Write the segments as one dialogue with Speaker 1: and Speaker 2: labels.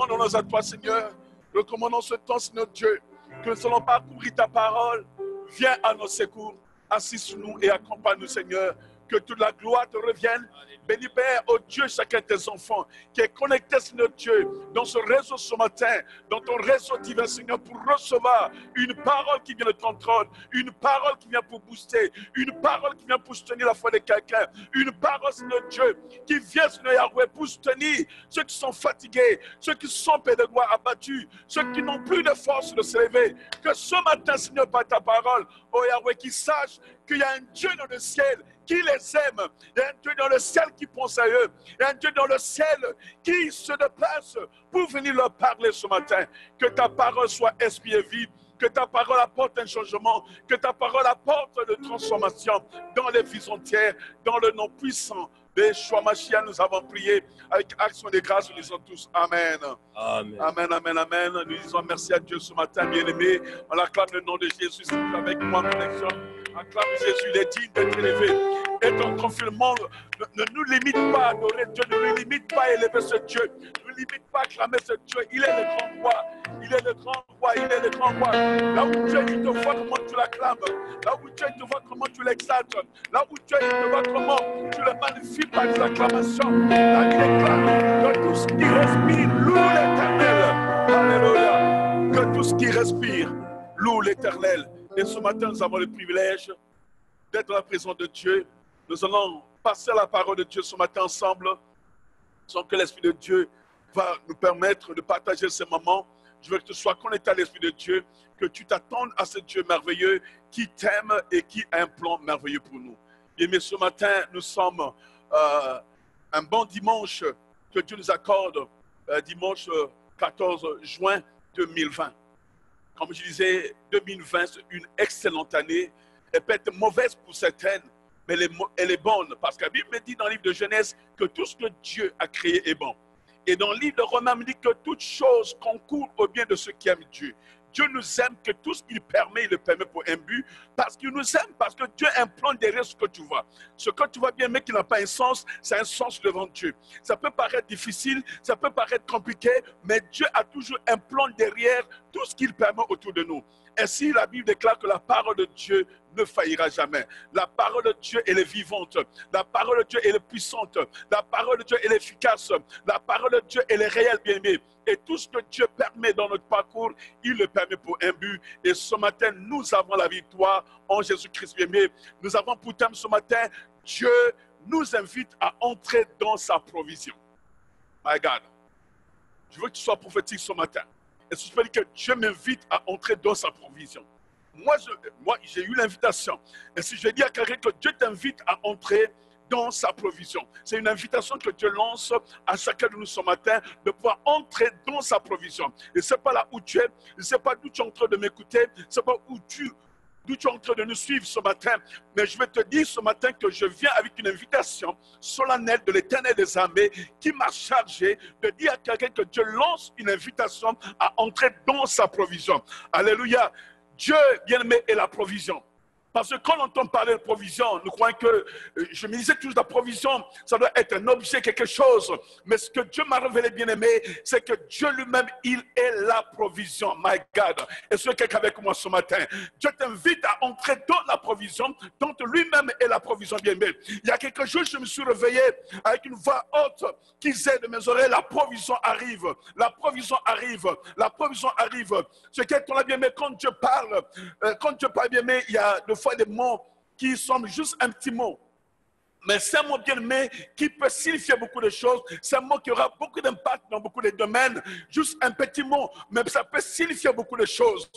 Speaker 1: Demandons-nous à toi, Seigneur. Recommandons ce temps, Seigneur Dieu, que nous allons parcourir ta parole. Viens à nos secours. Assiste-nous et accompagne-nous, Seigneur. Que toute la gloire te revienne. Bénis, Père, oh Dieu, chacun de tes enfants qui est connecté, Seigneur Dieu, dans ce réseau ce matin, dans ton réseau divin, Seigneur, pour recevoir une parole qui vient de ton trône, une parole qui vient pour booster, une parole qui vient pour soutenir la foi de quelqu'un, une parole, Seigneur Dieu, qui vient, Seigneur Yahweh, pour soutenir ceux qui sont fatigués, ceux qui sont, Père de gloire, abattus, ceux qui n'ont plus de force de se lever. Que ce matin, Seigneur, par ta parole, oh Yahweh, qu'ils sachent qu'il y a un Dieu dans le ciel qui les aime. Il y a un Dieu dans le ciel qui pense à eux. Il y a un Dieu dans le ciel qui se déplace pour venir leur parler ce matin. Que ta parole soit esprit et vie. Que ta parole apporte un changement. Que ta parole apporte de transformation dans les vies entières. Dans le nom puissant de Yeshua Mashiach, nous avons prié avec action de grâce. Nous disons tous Amen. Amen. Amen, amen, amen. Nous disons merci à Dieu ce matin, bien-aimé. On acclame le nom de Jésus. C'est avec moi, connexion. Acclame Jésus, il est digne d'être élevé. Et ton confinement ne nous limite pas à adorer Dieu, ne nous limite pas à élever ce Dieu, ne nous limite pas à acclamer ce Dieu. Il est le grand roi, il est le grand roi, il est le grand roi. Là où Dieu il te voit comment tu l'acclames, là où Dieu il te voit comment tu l'exaltes, là où Dieu il te voit comment tu le magnifies par des acclamations. Là il déclare que tout ce qui respire loue l'Éternel. Alléluia. Que tout ce qui respire loue l'Éternel. Et ce matin, nous avons le privilège d'être dans la présence de Dieu. Nous allons passer la parole de Dieu ce matin ensemble, sans que l'Esprit de Dieu va nous permettre de partager ces moments. Je veux que tu sois connecté à l'Esprit de Dieu, que tu t'attendes à ce Dieu merveilleux qui t'aime et qui a un plan merveilleux pour nous. Bien, mais ce matin, nous sommes un bon dimanche que Dieu nous accorde, dimanche 14 juin 2020. Comme je disais, 2020, c'est une excellente année. Elle peut être mauvaise pour certaines, mais elle est bonne. Parce que la Bible me dit dans le livre de Genèse que tout ce que Dieu a créé est bon. Et dans le livre de Romains, il me dit que toute chose concourt au bien de ceux qui aiment Dieu. Dieu nous aime, que tout ce qu'il permet, il le permet pour un but. Parce qu'il nous aime, parce que Dieu a un plan derrière ce que tu vois. Ce que tu vois bien, mais qui n'a pas un sens, c'est un sens devant Dieu. Ça peut paraître difficile, ça peut paraître compliqué, mais Dieu a toujours un plan derrière tout ce qu'il permet autour de nous. Ainsi, la Bible déclare que la parole de Dieu ne faillira jamais. La parole de Dieu, elle est vivante. La parole de Dieu, elle est puissante. La parole de Dieu, elle est efficace. La parole de Dieu, elle est réelle, bien-aimée. Et tout ce que Dieu permet dans notre parcours, il le permet pour un but. Et ce matin, nous avons la victoire en Jésus-Christ, bien-aimé. Nous avons pour thème ce matin, Dieu nous invite à entrer dans sa provision. My God, je veux que tu sois prophétique ce matin. Et je peux dire que Dieu m'invite à entrer dans sa provision. Moi, j'ai eu l'invitation. Et si je dis à quelqu'un que Dieu t'invite à entrer dans sa provision, c'est une invitation que Dieu lance à chacun de nous ce matin de pouvoir entrer dans sa provision. Et ce n'est pas là où tu es, je ne sais pas d'où tu es en train de m'écouter, ce n'est pas d'où tu es en train de nous suivre ce matin, mais je vais te dire ce matin que je viens avec une invitation solennelle de l'Éternel des armées qui m'a chargé de dire à quelqu'un que Dieu lance une invitation à entrer dans sa provision. Alléluia. Dieu, bien-aimé, est la provision. Parce que quand on entend parler de provision, nous croyons que, je me disais toujours, la provision, ça doit être un objet, quelque chose. Mais ce que Dieu m'a révélé, bien-aimé, c'est que Dieu lui-même, il est la provision. My God. Est-ce que quelqu'un avec moi ce matin? Dieu t'invite à entrer dans la provision, dont lui-même est la provision, bien-aimé. Il y a quelques jours, je me suis réveillé avec une voix haute qui disait de mes oreilles, la provision arrive, la provision arrive, la provision arrive. Ce qui est ton bien-aimé, quand Dieu parle, bien-aimé, il y a de fois des mots qui sont juste un petit mot. Mais c'est un mot bien-aimé qui peut signifier beaucoup de choses. C'est un mot qui aura beaucoup d'impact dans beaucoup de domaines. Juste un petit mot, mais ça peut signifier beaucoup de choses.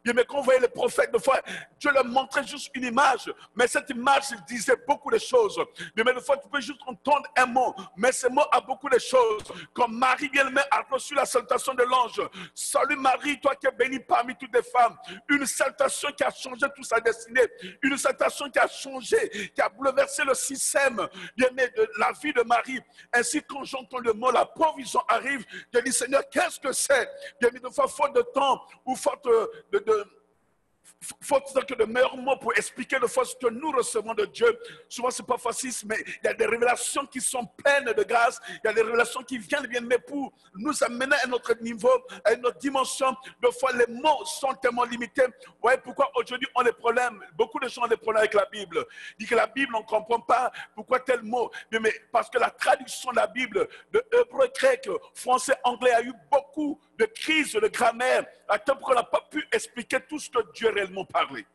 Speaker 1: Bien, mais quand on voyait les prophètes, de fois, Dieu leur montrait juste une image. Mais cette image disait beaucoup de choses. Bien, mais de fois, tu peux juste entendre un mot. Mais ce mot a beaucoup de choses. Comme Marie bien-aimée a reçu la salutation de l'ange. Salut Marie, toi qui es bénie parmi toutes les femmes. Une salutation qui a changé toute sa destinée. Une salutation qui a changé, qui a bouleversé le système. Bien-aimé, de la vie de Marie. Ainsi, quand j'entends le mot, la provision arrive, je dis, Seigneur, qu'est-ce que c'est? Bien-aimé, de fois, faute de temps ou faute Faut-il que le meilleur mot pour expliquer de fois ce que nous recevons de Dieu, souvent c'est pas facile, mais il y a des révélations qui sont pleines de grâce, il y a des révélations qui viennent bien, mais pour nous amener à notre niveau, à notre dimension, de fois les mots sont tellement limités. Vous voyez pourquoi aujourd'hui on a des problèmes, beaucoup de gens ont des problèmes avec la Bible. Ils disent que la Bible on ne comprend pas, pourquoi tel mot, mais parce que la traduction de la Bible, de hébreu, grec, français, anglais, a eu beaucoup de crises de grammaire, à tel point qu'on n'a pas pu expliquer tout ce que Dieu a réellement parlé.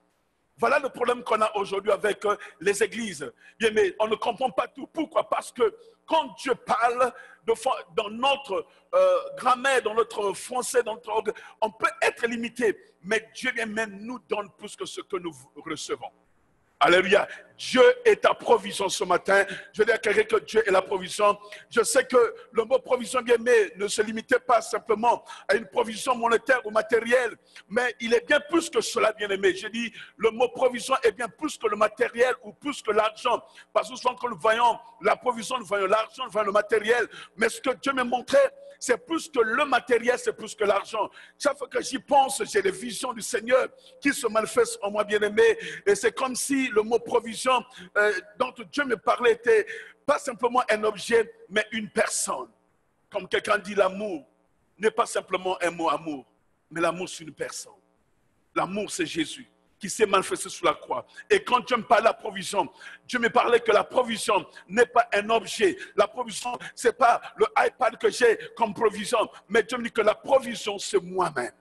Speaker 1: Voilà le problème qu'on a aujourd'hui avec les églises. Bien, mais on ne comprend pas tout. Pourquoi? Parce que quand Dieu parle, dans notre grammaire, dans notre français, on peut être limité. Mais Dieu bien même nous donne plus que ce que nous recevons. Alléluia. Dieu est ta provision ce matin. Je dis à quelqu'un que Dieu est la provision. Je sais que le mot provision, bien aimé, ne se limitait pas simplement à une provision monétaire ou matérielle, mais il est bien plus que cela, bien aimé. Je dis, le mot provision est bien plus que le matériel ou plus que l'argent. Parce que souvent quand nous voyons la provision, nous voyons l'argent, nous voyons le matériel. Mais ce que Dieu m'a montré, c'est plus que le matériel, c'est plus que l'argent. Chaque fois que j'y pense, j'ai des visions du Seigneur qui se manifestent en moi, bien aimé. Et c'est comme si le mot provision dont Dieu me parlait était pas simplement un objet, mais une personne. Comme quelqu'un dit, l'amour n'est pas simplement un mot amour, mais l'amour c'est une personne. L'amour c'est Jésus qui s'est manifesté sur la croix. Et quand Dieu me parlait de la provision, Dieu me parlait que la provision n'est pas un objet. La provision, ce n'est pas le iPad que j'ai comme provision, mais Dieu me dit que la provision c'est moi-même.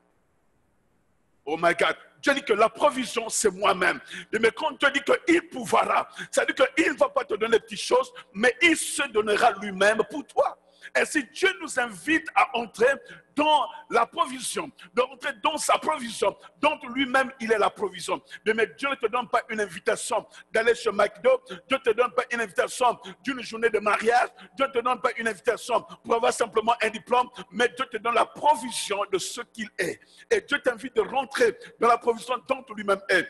Speaker 1: Oh my God. Dieu dit que la provision, c'est moi-même. Mais quand Dieu dit qu'il pourvoira, ça veut dire qu'il ne va pas te donner des petites choses, mais il se donnera lui-même pour toi. Et si Dieu nous invite à entrer dans la provision, d'entrer dans sa provision, dont lui-même il est la provision. Mais Dieu ne te donne pas une invitation d'aller chez McDo, Dieu ne te donne pas une invitation d'une journée de mariage, Dieu ne te donne pas une invitation pour avoir simplement un diplôme, mais Dieu te donne la provision de ce qu'il est. Et Dieu t'invite de rentrer dans la provision dont lui-même est.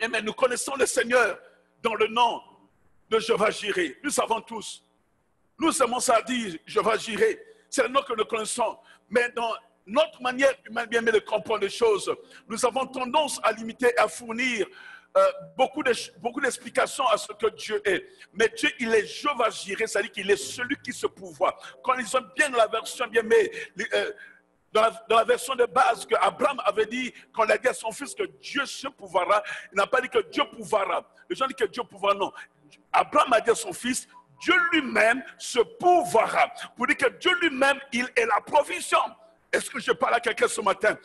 Speaker 1: Mais nous connaissons le Seigneur dans le nom de Jéhovah Jireh. Nous savons tous. Nous aimons ça dire Jéhovah Jireh. C'est le nom que nous connaissons. Mais dans notre manière humaine bien de comprendre les choses, nous avons tendance à limiter et à fournir beaucoup d'explications à ce que Dieu est. Mais Dieu, il est Jéhovah Jireh, c'est-à-dire qu'il est celui qui se pourvoit. Quand ils ont bien dans la version bien aimée, dans la version de base que Abraham avait dit, quand il a dit à son fils que Dieu se pourvoira, il n'a pas dit que Dieu pourvoira. Les gens disent que Dieu pourvoira, non. Abraham a dit à son fils, Dieu lui-même se pourvoira. Pour dire que Dieu lui-même, il est la provision. Est-ce que je parle à quelqu'un ce matin?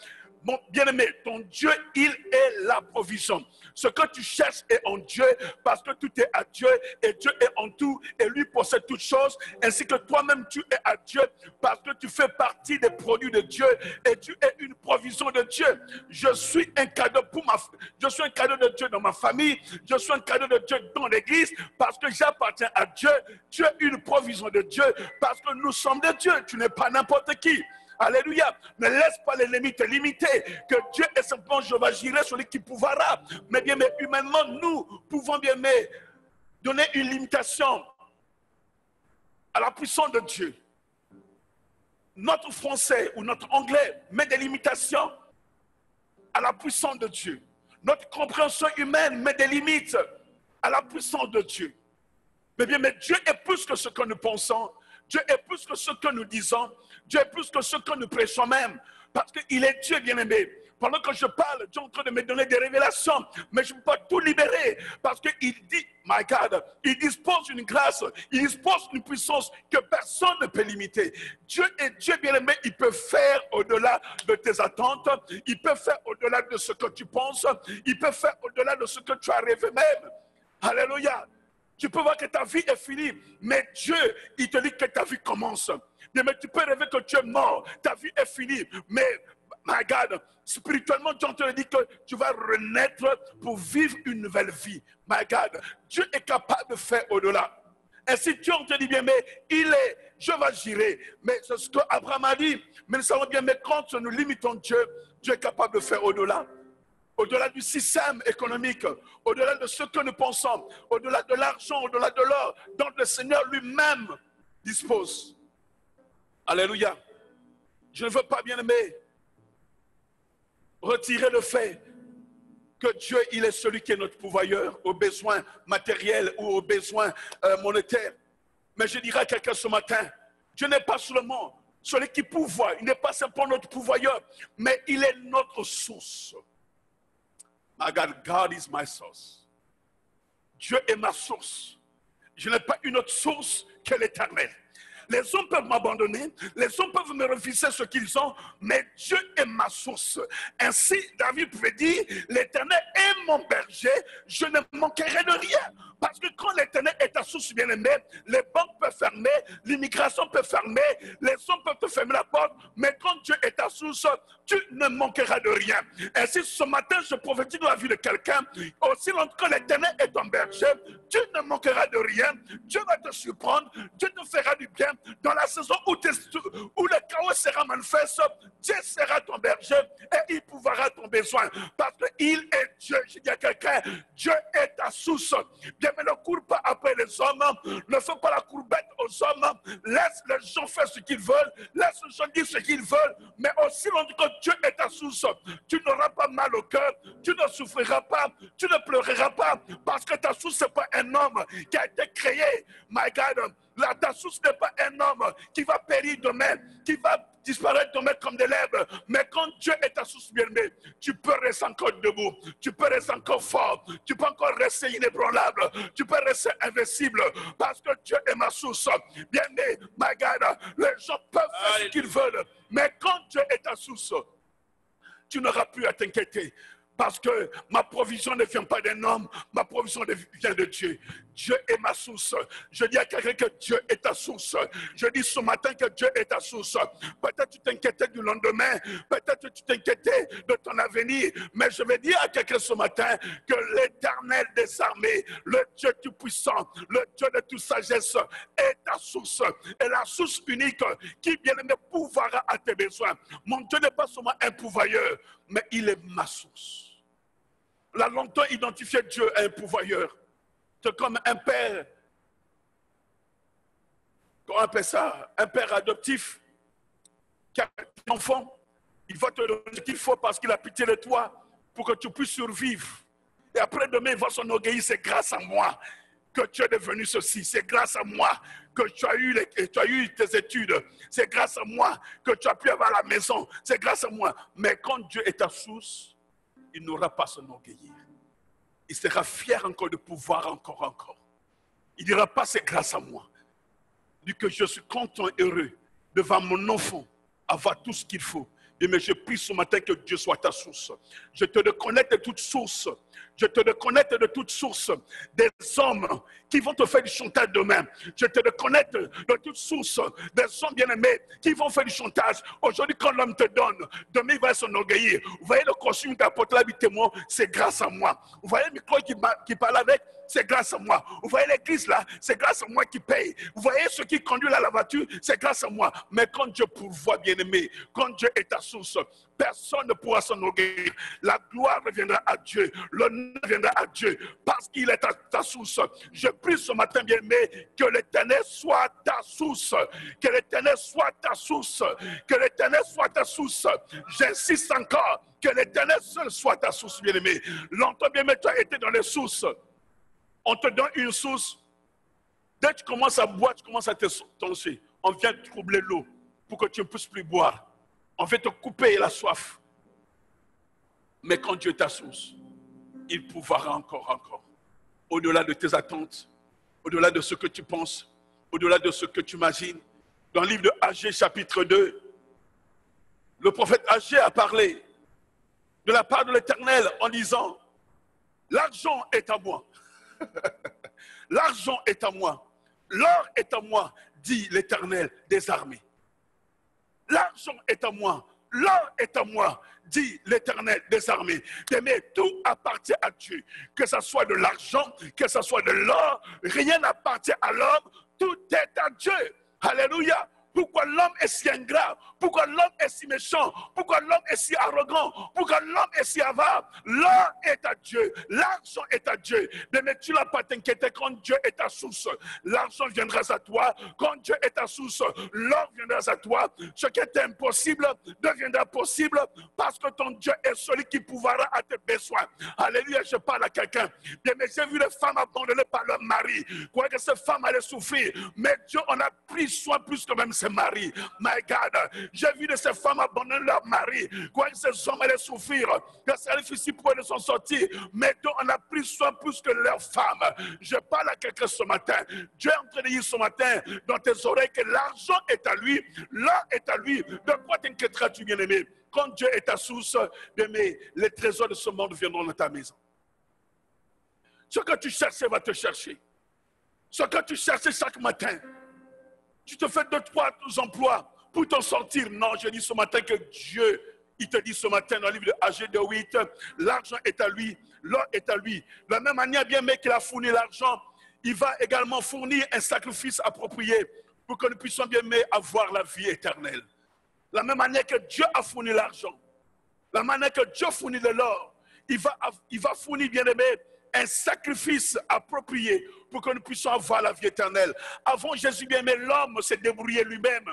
Speaker 1: Mon bien-aimé, ton Dieu, il est la provision. Ce que tu cherches est en Dieu parce que tout est à Dieu et Dieu est en tout et lui possède toutes choses. Ainsi que toi-même, tu es à Dieu parce que tu fais partie des produits de Dieu et tu es une provision de Dieu. Je suis un cadeau je suis un cadeau de Dieu dans ma famille. Je suis un cadeau de Dieu dans l'église parce que j'appartiens à Dieu. Tu es une provision de Dieu parce que nous sommes de Dieu. Tu n'es pas n'importe qui. Alléluia. Ne laisse pas l'ennemi te limiter. Que Dieu est simplement Jéhovah Jireh, celui qui pourvoira. Mais bien, mais humainement, nous pouvons bien mais donner une limitation à la puissance de Dieu. Notre français ou notre anglais met des limitations à la puissance de Dieu. Notre compréhension humaine met des limites à la puissance de Dieu. Mais bien, mais Dieu est plus que ce que nous pensons. Dieu est plus que ce que nous disons. Dieu est plus que ce que nous prêchons même. Parce qu'il est Dieu bien-aimé. Pendant que je parle, Dieu est en train de me donner des révélations. Mais je ne peux pas tout libérer. Parce qu'il dit, my God, il dispose d'une grâce. Il dispose d'une puissance que personne ne peut limiter. Dieu est Dieu bien-aimé. Il peut faire au-delà de tes attentes. Il peut faire au-delà de ce que tu penses. Il peut faire au-delà de ce que tu as rêvé même. Alléluia. Tu peux voir que ta vie est finie, mais Dieu, il te dit que ta vie commence. Mais tu peux rêver que tu es mort, ta vie est finie, mais, my God, spirituellement, Dieu te dit que tu vas renaître pour vivre une nouvelle vie. My God, Dieu est capable de faire au-delà. Et si Dieu te dit bien, mais il est, Jéhovah Jireh, mais c'est ce qu'Abraham a dit. Mais nous savons bien, mais quand nous limitons Dieu, Dieu est capable de faire au-delà. Au-delà du système économique, au-delà de ce que nous pensons, au-delà de l'argent, au-delà de l'or, dont le Seigneur lui-même dispose. Alléluia. Je ne veux pas, bien aimé, retirer le fait que Dieu, il est celui qui est notre pourvoyeur aux besoins matériels ou aux besoins monétaires. Mais je dirais à quelqu'un ce matin, Dieu n'est pas seulement celui qui pourvoit, il n'est pas simplement notre pourvoyeur, mais il est notre source. My God, God is my source. Dieu est ma source. Je n'ai pas une autre source que l'Éternel. Les hommes peuvent m'abandonner, les hommes peuvent me refuser ce qu'ils ont, mais Dieu est ma source. Ainsi, David pouvait dire, l'Éternel est mon berger, je ne manquerai de rien. Parce que quand l'Éternel est ta source bien-aimée, les banques peuvent fermer, l'immigration peut fermer, les hommes peuvent te fermer la porte, mais quand Dieu est ta source, tu ne manqueras de rien. Ainsi, ce matin, je prophétise dans la vie de quelqu'un, aussi longtemps que l'Éternel est ton berger, tu ne manqueras de rien, Dieu va te surprendre, Dieu te fera du bien. Dans la saison où le chaos sera manifeste, Dieu sera ton berger et il pourvoira ton besoin. Parce qu'il est Dieu. Je dis à quelqu'un, Dieu est ta source. Bien, mais ne cours pas après les hommes, ne fais pas la courbette aux hommes, laisse les gens faire ce qu'ils veulent, laisse les gens dire ce qu'ils veulent, mais aussi longtemps que Dieu est ta source, tu n'auras pas mal au cœur, tu ne souffriras pas, tu ne pleureras pas, parce que ta source, ce n'est pas un homme qui a été créé, my God. Ta source n'est pas un homme qui va périr demain, qui va disparaître demain comme de l'herbe. Mais quand Dieu est ta source bien-aimée, tu peux rester encore debout, tu peux rester encore fort, tu peux encore rester inébranlable, tu peux rester invincible, parce que Dieu est ma source. Bien-aimé, my God, les gens peuvent faire ce qu'ils veulent, mais quand Dieu est ta source, tu n'auras plus à t'inquiéter. Parce que ma provision ne vient pas d'un homme, ma provision vient de Dieu. Dieu est ma source. Je dis à quelqu'un que Dieu est ta source. Je dis ce matin que Dieu est ta source. Peut-être tu t'inquiétais du lendemain, peut-être tu t'inquiétais de ton avenir, mais je vais dire à quelqu'un ce matin que l'Éternel des armées, le Dieu tout-puissant, le Dieu de toute sagesse est ta source. Et la source unique qui bien aimé pourvoira à tes besoins. Mon Dieu n'est pas seulement un pourvoyeur, mais il est ma source. On a longtemps identifié Dieu à un pourvoyeur. C'est comme un père, comment on appelle ça, un père adoptif qui a un enfant. Il va te donner ce qu'il faut parce qu'il a pitié de toi pour que tu puisses survivre. Et après demain, il va s'enorgueillir, c'est grâce à moi que tu es devenu ceci. C'est grâce à moi que tu as eu tes études. C'est grâce à moi que tu as pu avoir la maison. C'est grâce à moi. Mais quand Dieu est ta source, il n'aura pas à s'enorgueillir. Il sera fier encore de pouvoir encore. Il ne dira pas c'est grâce à moi. Il dit que je suis content et heureux devant mon enfant avoir tout ce qu'il faut. Mais je prie ce matin que Dieu soit ta source. Je te reconnecte de toute source. Je te reconnecte de toute source des hommes qui vont te faire du chantage demain. Je te reconnecte de toute source des hommes bien-aimés qui vont faire du chantage. Aujourd'hui, quand l'homme te donne, demain il va s'enorgueillir. Vous voyez le costume d'apôtre l'habitement, c'est grâce à moi. Vous voyez le micro qui parle avec, c'est grâce à moi. Vous voyez l'église là, c'est grâce à moi qui paye. Vous voyez ce qui conduit là la voiture, c'est grâce à moi. Mais quand Dieu pourvoit bien-aimé, quand Dieu est ta source, personne ne pourra s'enorgueillir. La gloire reviendra à Dieu, l'honneur reviendra à Dieu, parce qu'il est ta source. Je prie ce matin bien-aimé, que l'Éternel soit ta source, que l'Éternel soit ta source, que l'Éternel soit ta source. J'insiste encore, que l'Éternel seul soit ta source bien-aimé. Longtemps bien-aimé, tu as été dans les sources. On te donne une source. Dès que tu commences à boire, tu commences à te toncer. On vient troubler l'eau pour que tu ne puisses plus boire. On veut te couper la soif. Mais quand Dieu est ta source, il pourvoira encore. Au-delà de tes attentes, au-delà de ce que tu penses, au-delà de ce que tu imagines. Dans le livre de Agée, chapitre 2, le prophète Agée a parlé de la part de l'Éternel en disant, l'argent est à moi. L'argent est à moi. L'or est à moi, dit l'Éternel des armées. L'argent est à moi. L'or est à moi, dit l'Éternel des armées. Mais tout appartient à Dieu. Que ce soit de l'argent, que ce soit de l'or, rien n'appartient à l'homme. Tout est à Dieu. Alléluia. Pourquoi l'homme est si ingrat? Pourquoi l'homme est si méchant? Pourquoi l'homme est si arrogant? Pourquoi l'homme est si avare? L'or est à Dieu, l'argent est à Dieu. Mais tu n'as pas à t'inquiéter quand Dieu est ta source. L'argent viendra à toi. Quand Dieu est ta source, l'or viendra à toi. Ce qui est impossible deviendra possible parce que ton Dieu est celui qui pourvoira à tes besoins. Alléluia, je parle à quelqu'un. Bien, mais j'ai vu les femmes abandonnées par leur mari. Quoi que ces femmes allaient souffrir. Mais Dieu en a pris soin plus que même ses maris. My God, j'ai vu de ces femmes abandonner leur mari. Quoi que ces hommes allaient souffrir. Que c'est difficile pour eux de s'en sortir. Mais Dieu en a pris soin plus que leurs femmes. Je parle à quelqu'un ce matin. Dieu est en train de dire ce matin dans tes oreilles que l'argent est à lui. L'or est à lui. De quoi t'inquiéteras-tu, bien-aimé? Quand Dieu est ta source, bien-aimé, les trésors de ce monde viendront dans ta maison. Ce que tu cherchais va te chercher. Ce que tu cherchais chaque matin. Tu te fais 2, 3 emplois pour t'en sortir. Non, je dis ce matin que Dieu, il te dit ce matin dans le livre de Agé 2:8, l'argent est à lui, l'or est à lui. De la même manière, bien mais qu'il a fourni l'argent, il va également fournir un sacrifice approprié pour que nous puissions bien mais avoir la vie éternelle. De la même manière que Dieu a fourni l'argent, la manière que Dieu fournit de l'or, il va fournir, bien aimé, un sacrifice approprié pour que nous puissions avoir la vie éternelle. Avant Jésus, bien aimé, l'homme s'est débrouillé lui-même.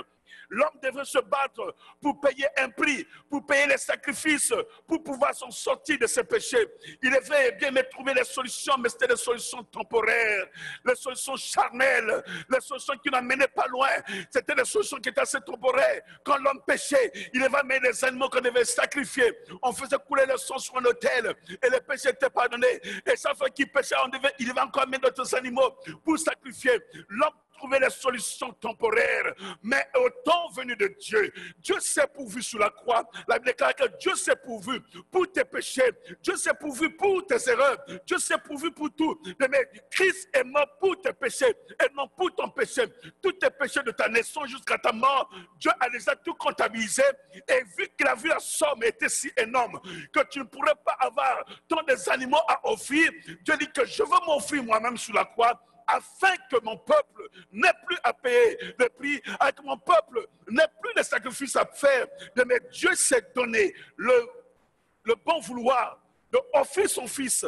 Speaker 1: L'homme devait se battre pour payer un prix, pour payer les sacrifices, pour pouvoir s'en sortir de ses péchés. Il devait bien trouver les solutions, mais c'était des solutions temporaires, les solutions charnelles, les solutions qui n'amenaient pas loin. C'était des solutions qui étaient assez temporaires. Quand l'homme péchait, il devait amener des animaux qu'on devait sacrifier. On faisait couler le sang sur un autel et les péchés étaient pardonnés. Et chaque fois qu'il péchait, il devait encore amener d'autres animaux pour sacrifier. L'homme trouver les solutions temporaires, mais au temps venu de Dieu, Dieu s'est pourvu sur la croix. La Bible déclare que Dieu s'est pourvu pour tes péchés, Dieu s'est pourvu pour tes erreurs, Dieu s'est pourvu pour tout. Mais Christ est mort pour tes péchés et non pour ton péché. Tous tes péchés de ta naissance jusqu'à ta mort, Dieu a déjà tout comptabilisé. Et vu qu'il a vu la somme était si énorme que tu ne pourrais pas avoir tant des animaux à offrir, Dieu dit que je veux m'offrir moi-même sur la croix, afin que mon peuple n'ait plus à payer le prix, afin que mon peuple n'ait plus de sacrifices à faire. Mais Dieu s'est donné le bon vouloir d'offrir son fils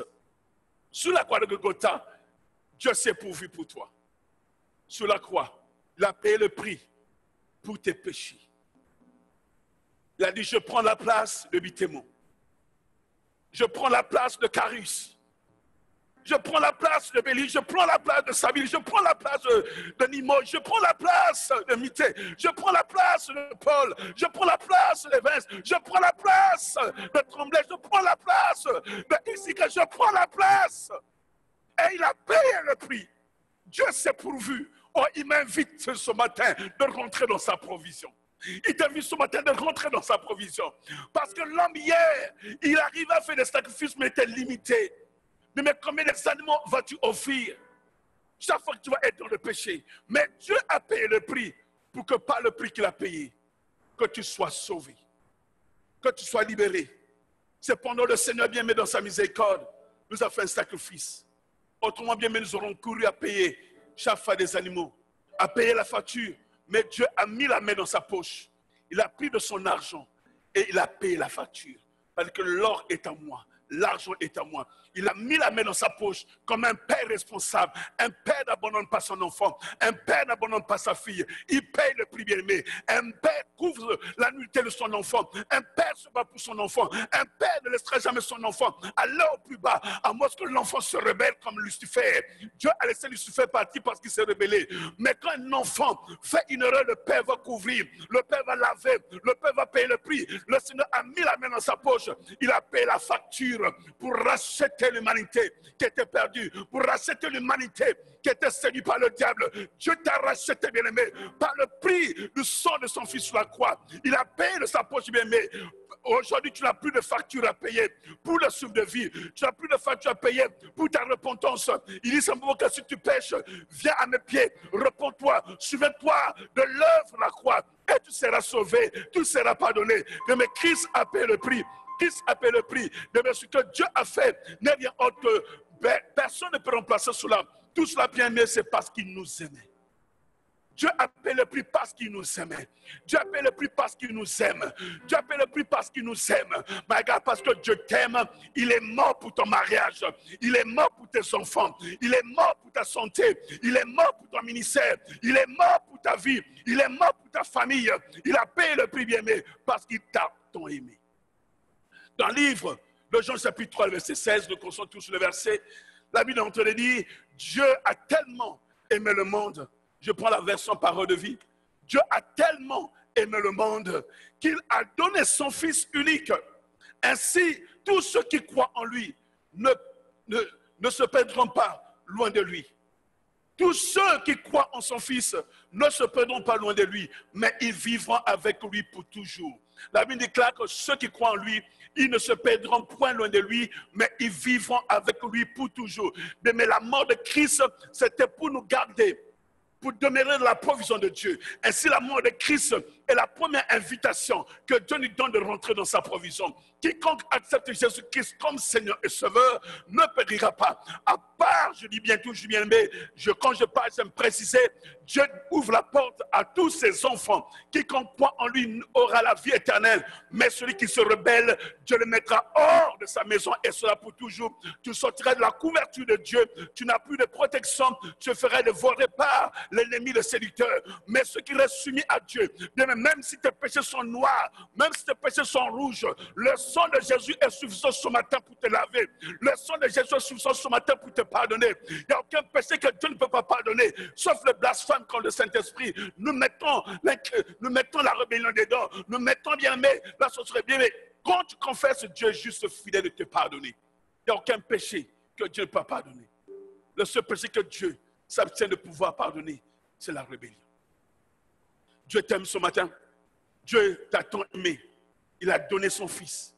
Speaker 1: sur la croix de Golgotha. Dieu s'est pourvu pour toi. Sur la croix, il a payé le prix pour tes péchés. Il a dit, je prends la place de Bithémon. Je prends la place de Carus. Je prends la place de Béli, je prends la place de Sabil, je prends la place de Nimon, je prends la place de Mité, je prends la place de Paul, je prends la place de Vince, je prends la place de Tremblay, je prends la place de Issika, je prends la place. Et il a payé le prix. Dieu s'est pourvu. Oh, il m'invite ce matin de rentrer dans sa provision. Il t'invite ce matin de rentrer dans sa provision. Parce que l'homme hier, il arrivait à faire des sacrifices, mais était limité. Mais combien d'animaux vas-tu offrir chaque fois que tu vas être dans le péché? Mais Dieu a payé le prix pour que par le prix qu'il a payé, que tu sois sauvé, que tu sois libéré. Cependant, le Seigneur bien-aimé dans sa miséricorde nous a fait un sacrifice. Autrement bien-aimé, nous aurons couru à payer chaque fois des animaux, à payer la facture. Mais Dieu a mis la main dans sa poche. Il a pris de son argent et il a payé la facture. Parce que l'or est à moi. L'argent est à moi. Il a mis la main dans sa poche comme un père responsable. Un père n'abandonne pas son enfant. Un père n'abandonne pas sa fille. Il paye le prix bien-aimé. Un père couvre la nullité de son enfant. Un père se bat pour son enfant. Un père ne laissera jamais son enfant aller au plus bas, à moins que l'enfant se rebelle comme Lucifer. Dieu a laissé Lucifer partir parce qu'il s'est rebellé. Mais quand un enfant fait une erreur, le père va couvrir. Le père va laver. Le père va payer le prix. Le Seigneur a mis la main dans sa poche. Il a payé la facture pour racheter l'humanité qui était perdue, pour racheter l'humanité qui était séduite par le diable. Dieu t'a racheté, bien-aimé, par le prix du sang de son fils sur la croix. Il a payé de sa poche, bien-aimé. Aujourd'hui, tu n'as plus de facture à payer pour le souffle de vie. Tu n'as plus de facture à payer pour ta repentance. Il dit simplement que si tu pêches, viens à mes pieds, repens-toi, souviens-toi de l'œuvre de la croix et tu seras sauvé, tu seras pardonné. Mais Christ a payé le prix. Christ a payé le prix. Mais ce que Dieu a fait n'est rien autre que personne ne peut remplacer cela. Tout cela, bien aimé, c'est parce qu'il nous aimait. Dieu a payé le prix parce qu'il nous aimait. Dieu a payé le prix parce qu'il nous aime. Dieu a payé le prix parce qu'il nous aime. My God, parce que Dieu t'aime, il est mort pour ton mariage. Il est mort pour tes enfants. Il est mort pour ta santé. Il est mort pour ton ministère. Il est mort pour ta vie. Il est mort pour ta famille. Il a payé le prix, bien-aimé, parce qu'il t'a tant aimé. Dans le livre de Jean chapitre 3, verset 16, nous concentrons tous sur le verset, la Bible entre les dit, Dieu a tellement aimé le monde. Je prends la version parole de vie. Dieu a tellement aimé le monde qu'il a donné son Fils unique. Ainsi, tous ceux qui croient en lui ne se perdront pas loin de lui. Tous ceux qui croient en son Fils ne se perdront pas loin de lui, mais ils vivront avec lui pour toujours. La Bible déclare que ceux qui croient en lui, ils ne se perdront point loin de lui, mais ils vivront avec lui pour toujours. Mais la mort de Christ, c'était pour nous garder, pour demeurer dans la provision de Dieu. Ainsi, la mort de Christ est la première invitation que Dieu nous donne de rentrer dans sa provision. Quiconque accepte Jésus-Christ comme Seigneur et Sauveur ne périra pas. À part, je dis bien toujours bien aimé, quand je parle, j'aime préciser, Dieu ouvre la porte à tous ses enfants. Quiconque croit en lui aura la vie éternelle. Mais celui qui se rebelle, Dieu le mettra hors de sa maison et cela pour toujours. Tu sortiras de la couverture de Dieu. Tu n'as plus de protection. Tu ferais dévorer par l'ennemi, le séducteur. Mais ceux qui restent soumis à Dieu, même si tes péchés sont noirs, même si tes péchés sont rouges, le sang de Jésus est suffisant ce matin pour te laver. Le sang de Jésus est suffisant ce matin pour te pardonner. Il n'y a aucun péché que Dieu ne peut pas pardonner, sauf le blasphème contre le Saint-Esprit. Nous mettons la rébellion dedans. Nous mettons bien aimé la sorcellerie. Bien aimé, quand tu confesses, Dieu est juste fidèle de te pardonner. Il n'y a aucun péché que Dieu ne peut pas pardonner. Le seul péché que Dieu s'abstient de pouvoir pardonner, c'est la rébellion. Dieu t'aime ce matin. Dieu t'a tant aimé. Il a donné son Fils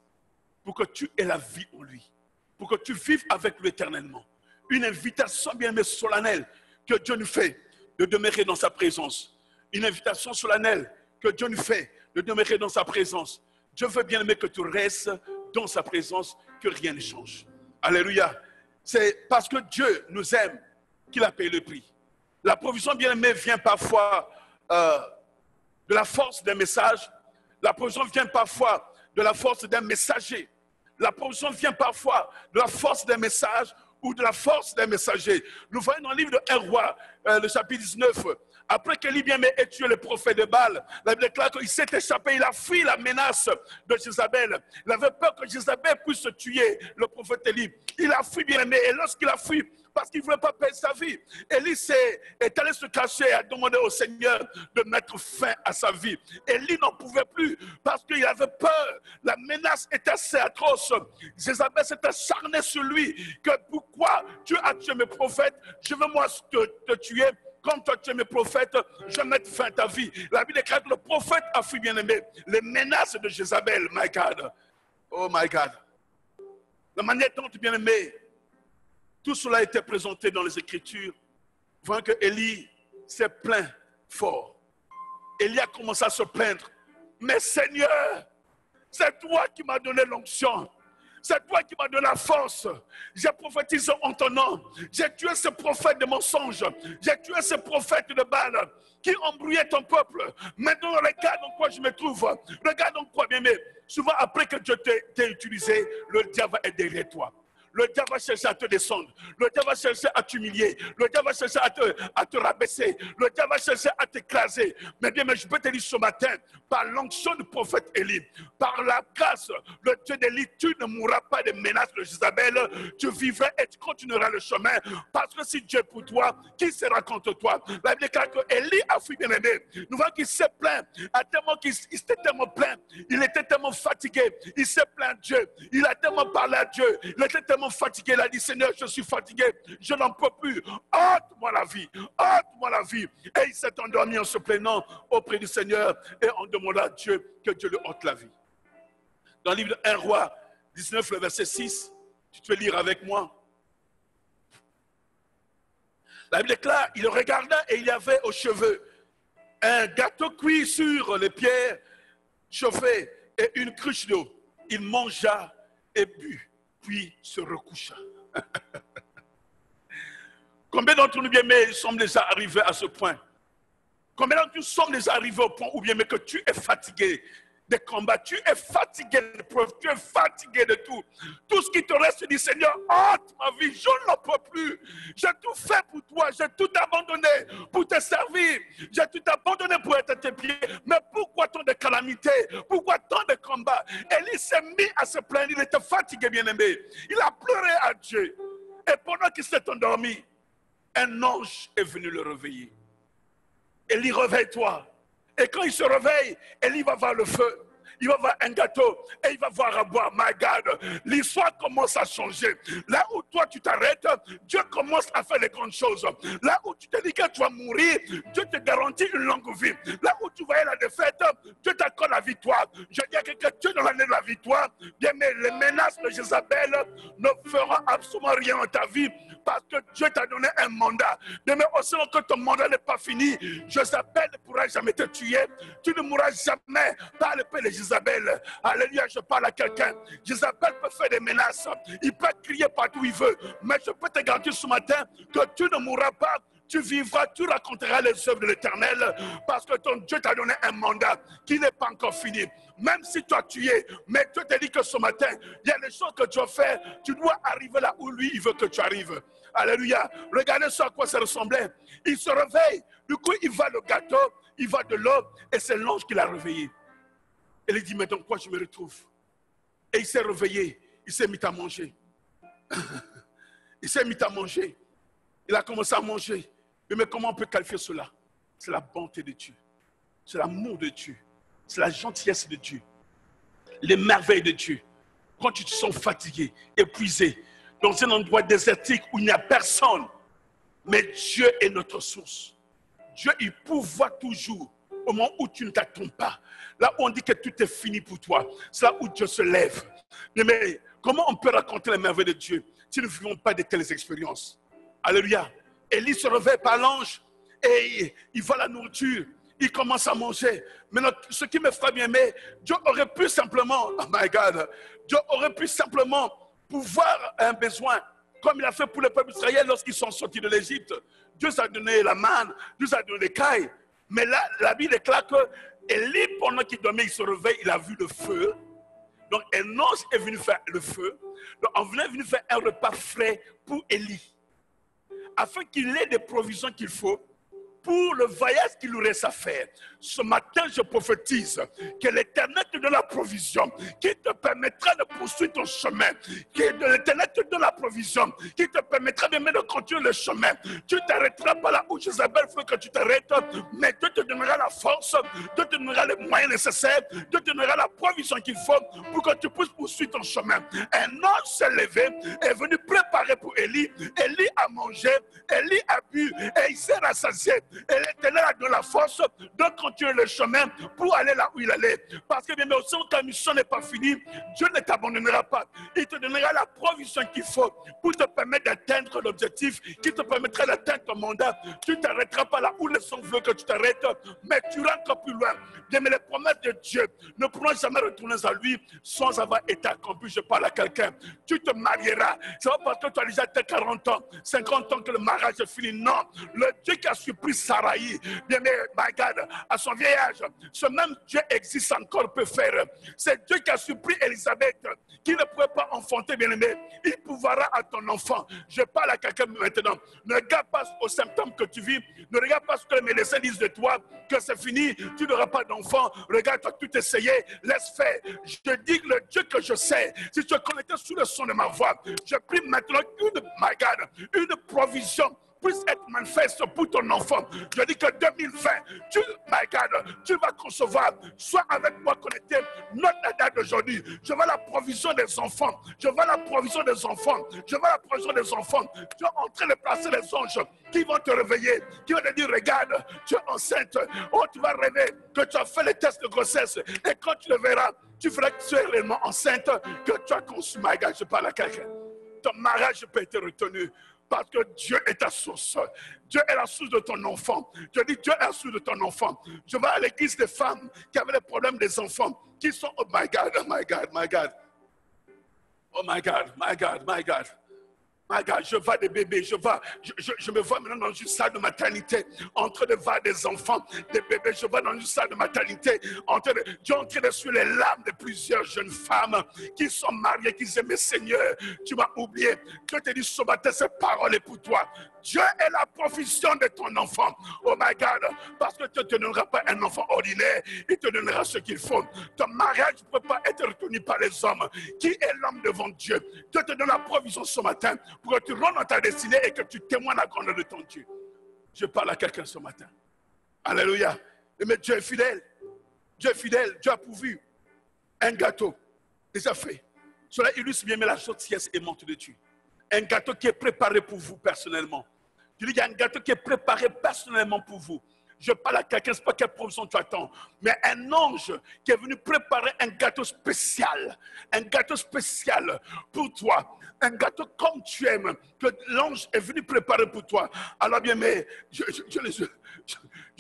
Speaker 1: pour que tu aies la vie en lui, pour que tu vives avec lui éternellement. Une invitation bien aimée solennelle que Dieu nous fait de demeurer dans sa présence. Une invitation solennelle que Dieu nous fait de demeurer dans sa présence. Dieu veut bien aimer que tu restes dans sa présence, que rien ne change. Alléluia. C'est parce que Dieu nous aime qu'il a payé le prix. La provision bien aimée vient parfois de la force d'un message. La provision vient parfois de la force d'un messager. La provision vient parfois de la force d'un message ou de la force d'un messager. Nous voyons dans le livre de 1 Roi, le chapitre 19, après qu'Élie bien ait tué le prophète de Baal, la Bible déclare qu'il s'est échappé, il a fui la menace de Jézabel. Il avait peur que Jézabel puisse tuer le prophète Élie. Il a fui bien aimé, et lorsqu'il a fui, parce qu'il ne voulait pas perdre sa vie, Élie est allé se cacher et a demandé au Seigneur de mettre fin à sa vie. Élie n'en pouvait plus parce qu'il avait peur. La menace était assez atroce. Jézabel s'est acharnée sur lui. Que pourquoi tu as tué mes prophètes? Je veux moi te tuer. Comme toi tu es mes prophètes, je vais mettre fin à ta vie. La Bible déclare que le prophète a fui bien aimé les menaces de Jézabel. My God. Oh my God. La manière dont bien aimé, tout cela a été présenté dans les Écritures. Voyons que Élie s'est plaint fort. Élie a commencé à se plaindre. Mais Seigneur, c'est toi qui m'as donné l'onction. C'est toi qui m'as donné la force. J'ai prophétisé en ton nom. J'ai tué ce prophète de mensonges. J'ai tué ce prophète de Baal qui embrouillait ton peuple. Maintenant, regarde dans quoi je me trouve. Regarde dans quoi, bien aimé. Souvent, après que Dieu t'ait utilisé, le diable est derrière toi. Le diable va chercher à te descendre. Le diable va chercher à t'humilier. Le diable va chercher à te rabaisser. Le diable va chercher à t'écraser. Mais bien, je peux te dire ce matin, par l'onction du prophète Élie, par la grâce, le Dieu d'Élie, tu ne mourras pas des menaces de Jézabel. Tu vivras et tu continueras le chemin. Parce que si Dieu est pour toi, qui sera contre toi? La Bible déclare que Élie a fui bien aimé. Nous voyons qu'il s'est plaint. À tellement qu'il s'était tellement plaint. Il était tellement fatigué. Il s'est plaint à Dieu. Il a tellement parlé à Dieu. Il était tellement fatigué, il a dit Seigneur, je suis fatigué, je n'en peux plus, ôte-moi la vie, ôte-moi la vie. Et il s'est endormi en se plaignant auprès du Seigneur et en demandant à Dieu que Dieu lui ôte la vie. Dans le livre de 1 Roi 19, le verset 6, tu peux lire avec moi. La Bible déclare, il regarda et il y avait aux cheveux un gâteau cuit sur les pierres chauffées et une cruche d'eau. Il mangea et but. Puis se recoucha. Combien d'entre nous bien aimés sommes déjà arrivés à ce point Combien nous sommes déjà arrivés au point où bien mais que tu es fatigué des combats, tu es fatigué de preuves, tu es fatigué de tout. Tout ce qui te reste, tu dis Seigneur, hâte ma vie, je n'en peux plus. J'ai tout fait pour toi, j'ai tout abandonné pour te servir. J'ai tout abandonné pour être à tes pieds. Mais pourquoi tant de calamités? Pourquoi tant de combats? Élie s'est mis à se plaindre, il était fatigué, bien-aimé. Il a pleuré à Dieu. Et pendant qu'il s'est endormi, un ange est venu le réveiller. Élie, réveille-toi. Et quand il se réveille, Élie va voir le feu. Il va voir un gâteau et il va voir à boire. My God, l'histoire commence à changer. Là où toi tu t'arrêtes, Dieu commence à faire les grandes choses. Là où tu te dis que tu vas mourir, Dieu te garantit une longue vie. Là où tu voyais la défaite, Dieu t'accorde la victoire. Je dis à quelqu'un, Dieu dans l'année de la victoire, bien mais les menaces de Jézabel ne feront absolument rien dans ta vie parce que Dieu t'a donné un mandat. Mais aussi que ton mandat n'est pas fini, Jézabel ne pourra jamais te tuer. Tu ne mourras jamais par le paix de Jézabel. Alléluia, je parle à quelqu'un. Jézabel peut faire des menaces. Il peut crier partout où il veut. Mais je peux te garantir ce matin que tu ne mourras pas. Tu vivras, tu raconteras les œuvres de l'Éternel parce que ton Dieu t'a donné un mandat qui n'est pas encore fini. Même si tu as tué, mais Dieu te dit que ce matin, il y a des choses que tu as fait. Tu dois arriver là où lui, il veut que tu arrives. Alléluia. Regardez ce à quoi ça ressemblait. Il se réveille. Du coup, il va le gâteau, il va de l'eau et c'est l'ange qui l'a réveillé. Et il dit, mais dans quoi je me retrouve? Et il s'est réveillé, il s'est mis à manger. Il s'est mis à manger. Il a commencé à manger. Mais comment on peut qualifier cela? C'est la bonté de Dieu. C'est l'amour de Dieu. C'est la gentillesse de Dieu. Les merveilles de Dieu. Quand tu te sens fatigué, épuisé, dans un endroit désertique où il n'y a personne, mais Dieu est notre source. Dieu, il pourvoit toujours au moment où tu ne t'attends pas. Là où on dit que tout est fini pour toi, c'est là où Dieu se lève. Mais comment on peut raconter les merveilles de Dieu si nous ne vivons pas de telles expériences? Alléluia. Élie se réveille par l'ange et il voit la nourriture. Il commence à manger. Maintenant, ce qui me ferait bien aimer, Dieu aurait pu simplement, oh my God, Dieu aurait pu simplement pouvoir un besoin, comme il a fait pour le peuple israélien lorsqu'ils sont sortis de l'Égypte. Dieu a donné la manne, Dieu a donné les cailles. Mais là, la Bible déclare que Élie, pendant qu'il dormait, il se réveille, il a vu le feu. Donc, un ange est venu faire le feu. Donc, on est venu faire un repas frais pour Élie, afin qu'il ait des provisions qu'il faut pour le voyage qu'il lui reste à faire. Ce matin, je prophétise que l'Éternel te donne la provision qui te permettra de poursuivre ton chemin. Que l'Éternel te donne la provision qui te permettra de continuer le chemin. Tu ne t'arrêteras pas là où Jézabel veut que tu t'arrêtes, mais Dieu te donnera la force, Dieu te donnera les moyens nécessaires, Dieu te donnera la provision qu'il faut pour que tu puisses poursuivre ton chemin. Un ange s'est levé, est venu préparer pour Élie. Élie a mangé, Élie a bu et il s'est rassasié. Et l'Éternel a donné la force de continuer le chemin pour aller là où il allait. Parce que bien aussi, ta mission n'est pas finie, Dieu ne t'abandonnera pas. Il te donnera la provision qu'il faut pour te permettre d'atteindre l'objectif, qui te permettra d'atteindre ton mandat. Tu ne t'arrêteras pas là où le sang veut que tu t'arrêtes, mais tu iras encore plus loin. Bien, mais les promesses de Dieu ne pourront jamais retourner à lui sans avoir été accompli. Je parle à quelqu'un. Tu te marieras. C'est pas parce que tu as déjà 40 ans, 50 ans que le mariage est fini. Non. Le Dieu qui a surpris Saraï, bien mais, my God, à son vieillage, ce même Dieu existe encore, peut faire. C'est Dieu qui a surpris Élisabeth, qui ne pouvait pas enfanter, bien aimé. Il pourvoira à ton enfant. Je parle à quelqu'un maintenant. Ne regarde pas aux symptômes que tu vis. Ne regarde pas ce que les médecins disent de toi, que c'est fini, tu n'auras pas d'enfant. Regarde, tu as tout essayé, laisse faire. Je dis le Dieu que je sais. Si tu es connecté sous le son de ma voix, je prie maintenant une provision puisse être manifeste pour ton enfant. Je dis que 2020, tu vas concevoir, soit avec moi connecté, note la date d'aujourd'hui. Je veux la provision des enfants. Je veux la provision des enfants. Je veux la provision des enfants. Tu es en train de placer les anges qui vont te réveiller, qui vont te dire, regarde, tu es enceinte. Oh, tu vas rêver que tu as fait les tests de grossesse. Et quand tu le verras, tu feras que tu es réellement enceinte, que tu as conçu. My God, je parle à quelqu'un. Ton mariage peut être retenu. Parce que Dieu est ta source. Dieu est la source de ton enfant. Je dis Dieu est la source de ton enfant. Je vais à l'église des femmes qui avaient les problèmes des enfants. Qui sont, oh my God, oh my God, my God. Oh my God, my God, my God. My God, je vois des bébés, je me vois maintenant dans une salle de maternité, en train de voir des enfants, des bébés, je vois dans une salle de maternité, Dieu est en train de suivre les larmes de plusieurs jeunes femmes qui sont mariées, qui disent, mais Seigneur, tu m'as oublié. Dieu te dit ce matin, cette parole est pour toi. Dieu est la provision de ton enfant. Oh my God, parce que Dieu ne te donnera pas un enfant ordinaire, il te donnera ce qu'il faut. Ton mariage ne peut pas être retenu par les hommes. Qui est l'homme devant Dieu? Dieu te donne la provision ce matin pour que tu rentres dans ta destinée et que tu témoignes la grandeur de ton Dieu. Je parle à quelqu'un ce matin. Alléluia. Mais Dieu est fidèle. Dieu est fidèle. Dieu a pourvu un gâteau. Déjà fait. Cela illustre bien mais la gentillesse aimante de Dieu. Un gâteau qui est préparé pour vous personnellement. Je dis, il y a un gâteau qui est préparé personnellement pour vous. Je parle à quelqu'un, ce n'est pas quelle provision tu attends, mais un ange qui est venu préparer un gâteau spécial pour toi. Un gâteau comme tu aimes, que l'ange est venu préparer pour toi. Alors bien, mais je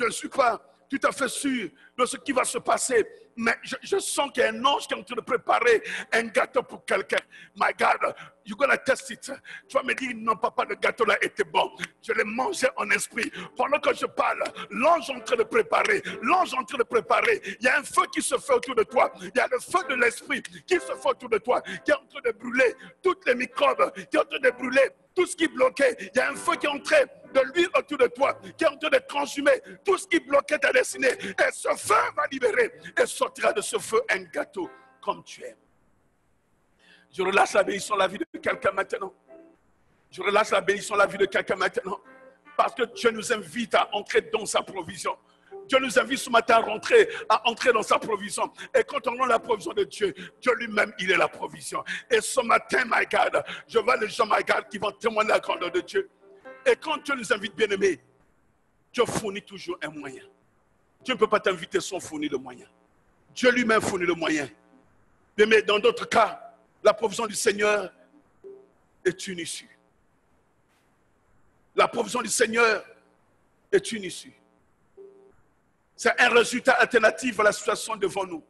Speaker 1: ne suis pas tout à fait sûr de ce qui va se passer, mais je sens qu'il y a un ange qui est en train de préparer un gâteau pour quelqu'un. My God, you're gonna test it. Tu vas me dire, non, papa, le gâteau là était bon. Je l'ai mangé en esprit. Pendant que je parle, l'ange est en train de préparer. L'ange est en train de préparer. Il y a un feu qui se fait autour de toi. Il y a le feu de l'esprit qui se fait autour de toi, qui est en train de brûler toutes les microbes, qui est en train de brûler tout ce qui bloquait. Il y a un feu qui est en train de l'huile autour de toi, qui est en train de transhumer tout ce qui bloquait ta destinée. Et ce feu va libérer et sortira de ce feu un gâteau comme tu aimes. Je relâche la bénédiction dans la vie de quelqu'un maintenant. Je relâche la bénédiction dans la vie de quelqu'un maintenant. Parce que Dieu nous invite à entrer dans sa provision. Dieu nous invite ce matin à entrer dans sa provision. Et quand on a la provision de Dieu, Dieu lui-même, il est la provision. Et ce matin, my God, je vois les gens, my God, qui vont témoigner la grandeur de Dieu. Et quand Dieu nous invite, bien aimés, Dieu fournit toujours un moyen. Dieu ne peut pas t'inviter sans fournir le moyen. Dieu lui-même fournit le moyen. Mais dans d'autres cas, la provision du Seigneur est une issue. La provision du Seigneur est une issue. C'est un résultat alternatif à la situation devant nous.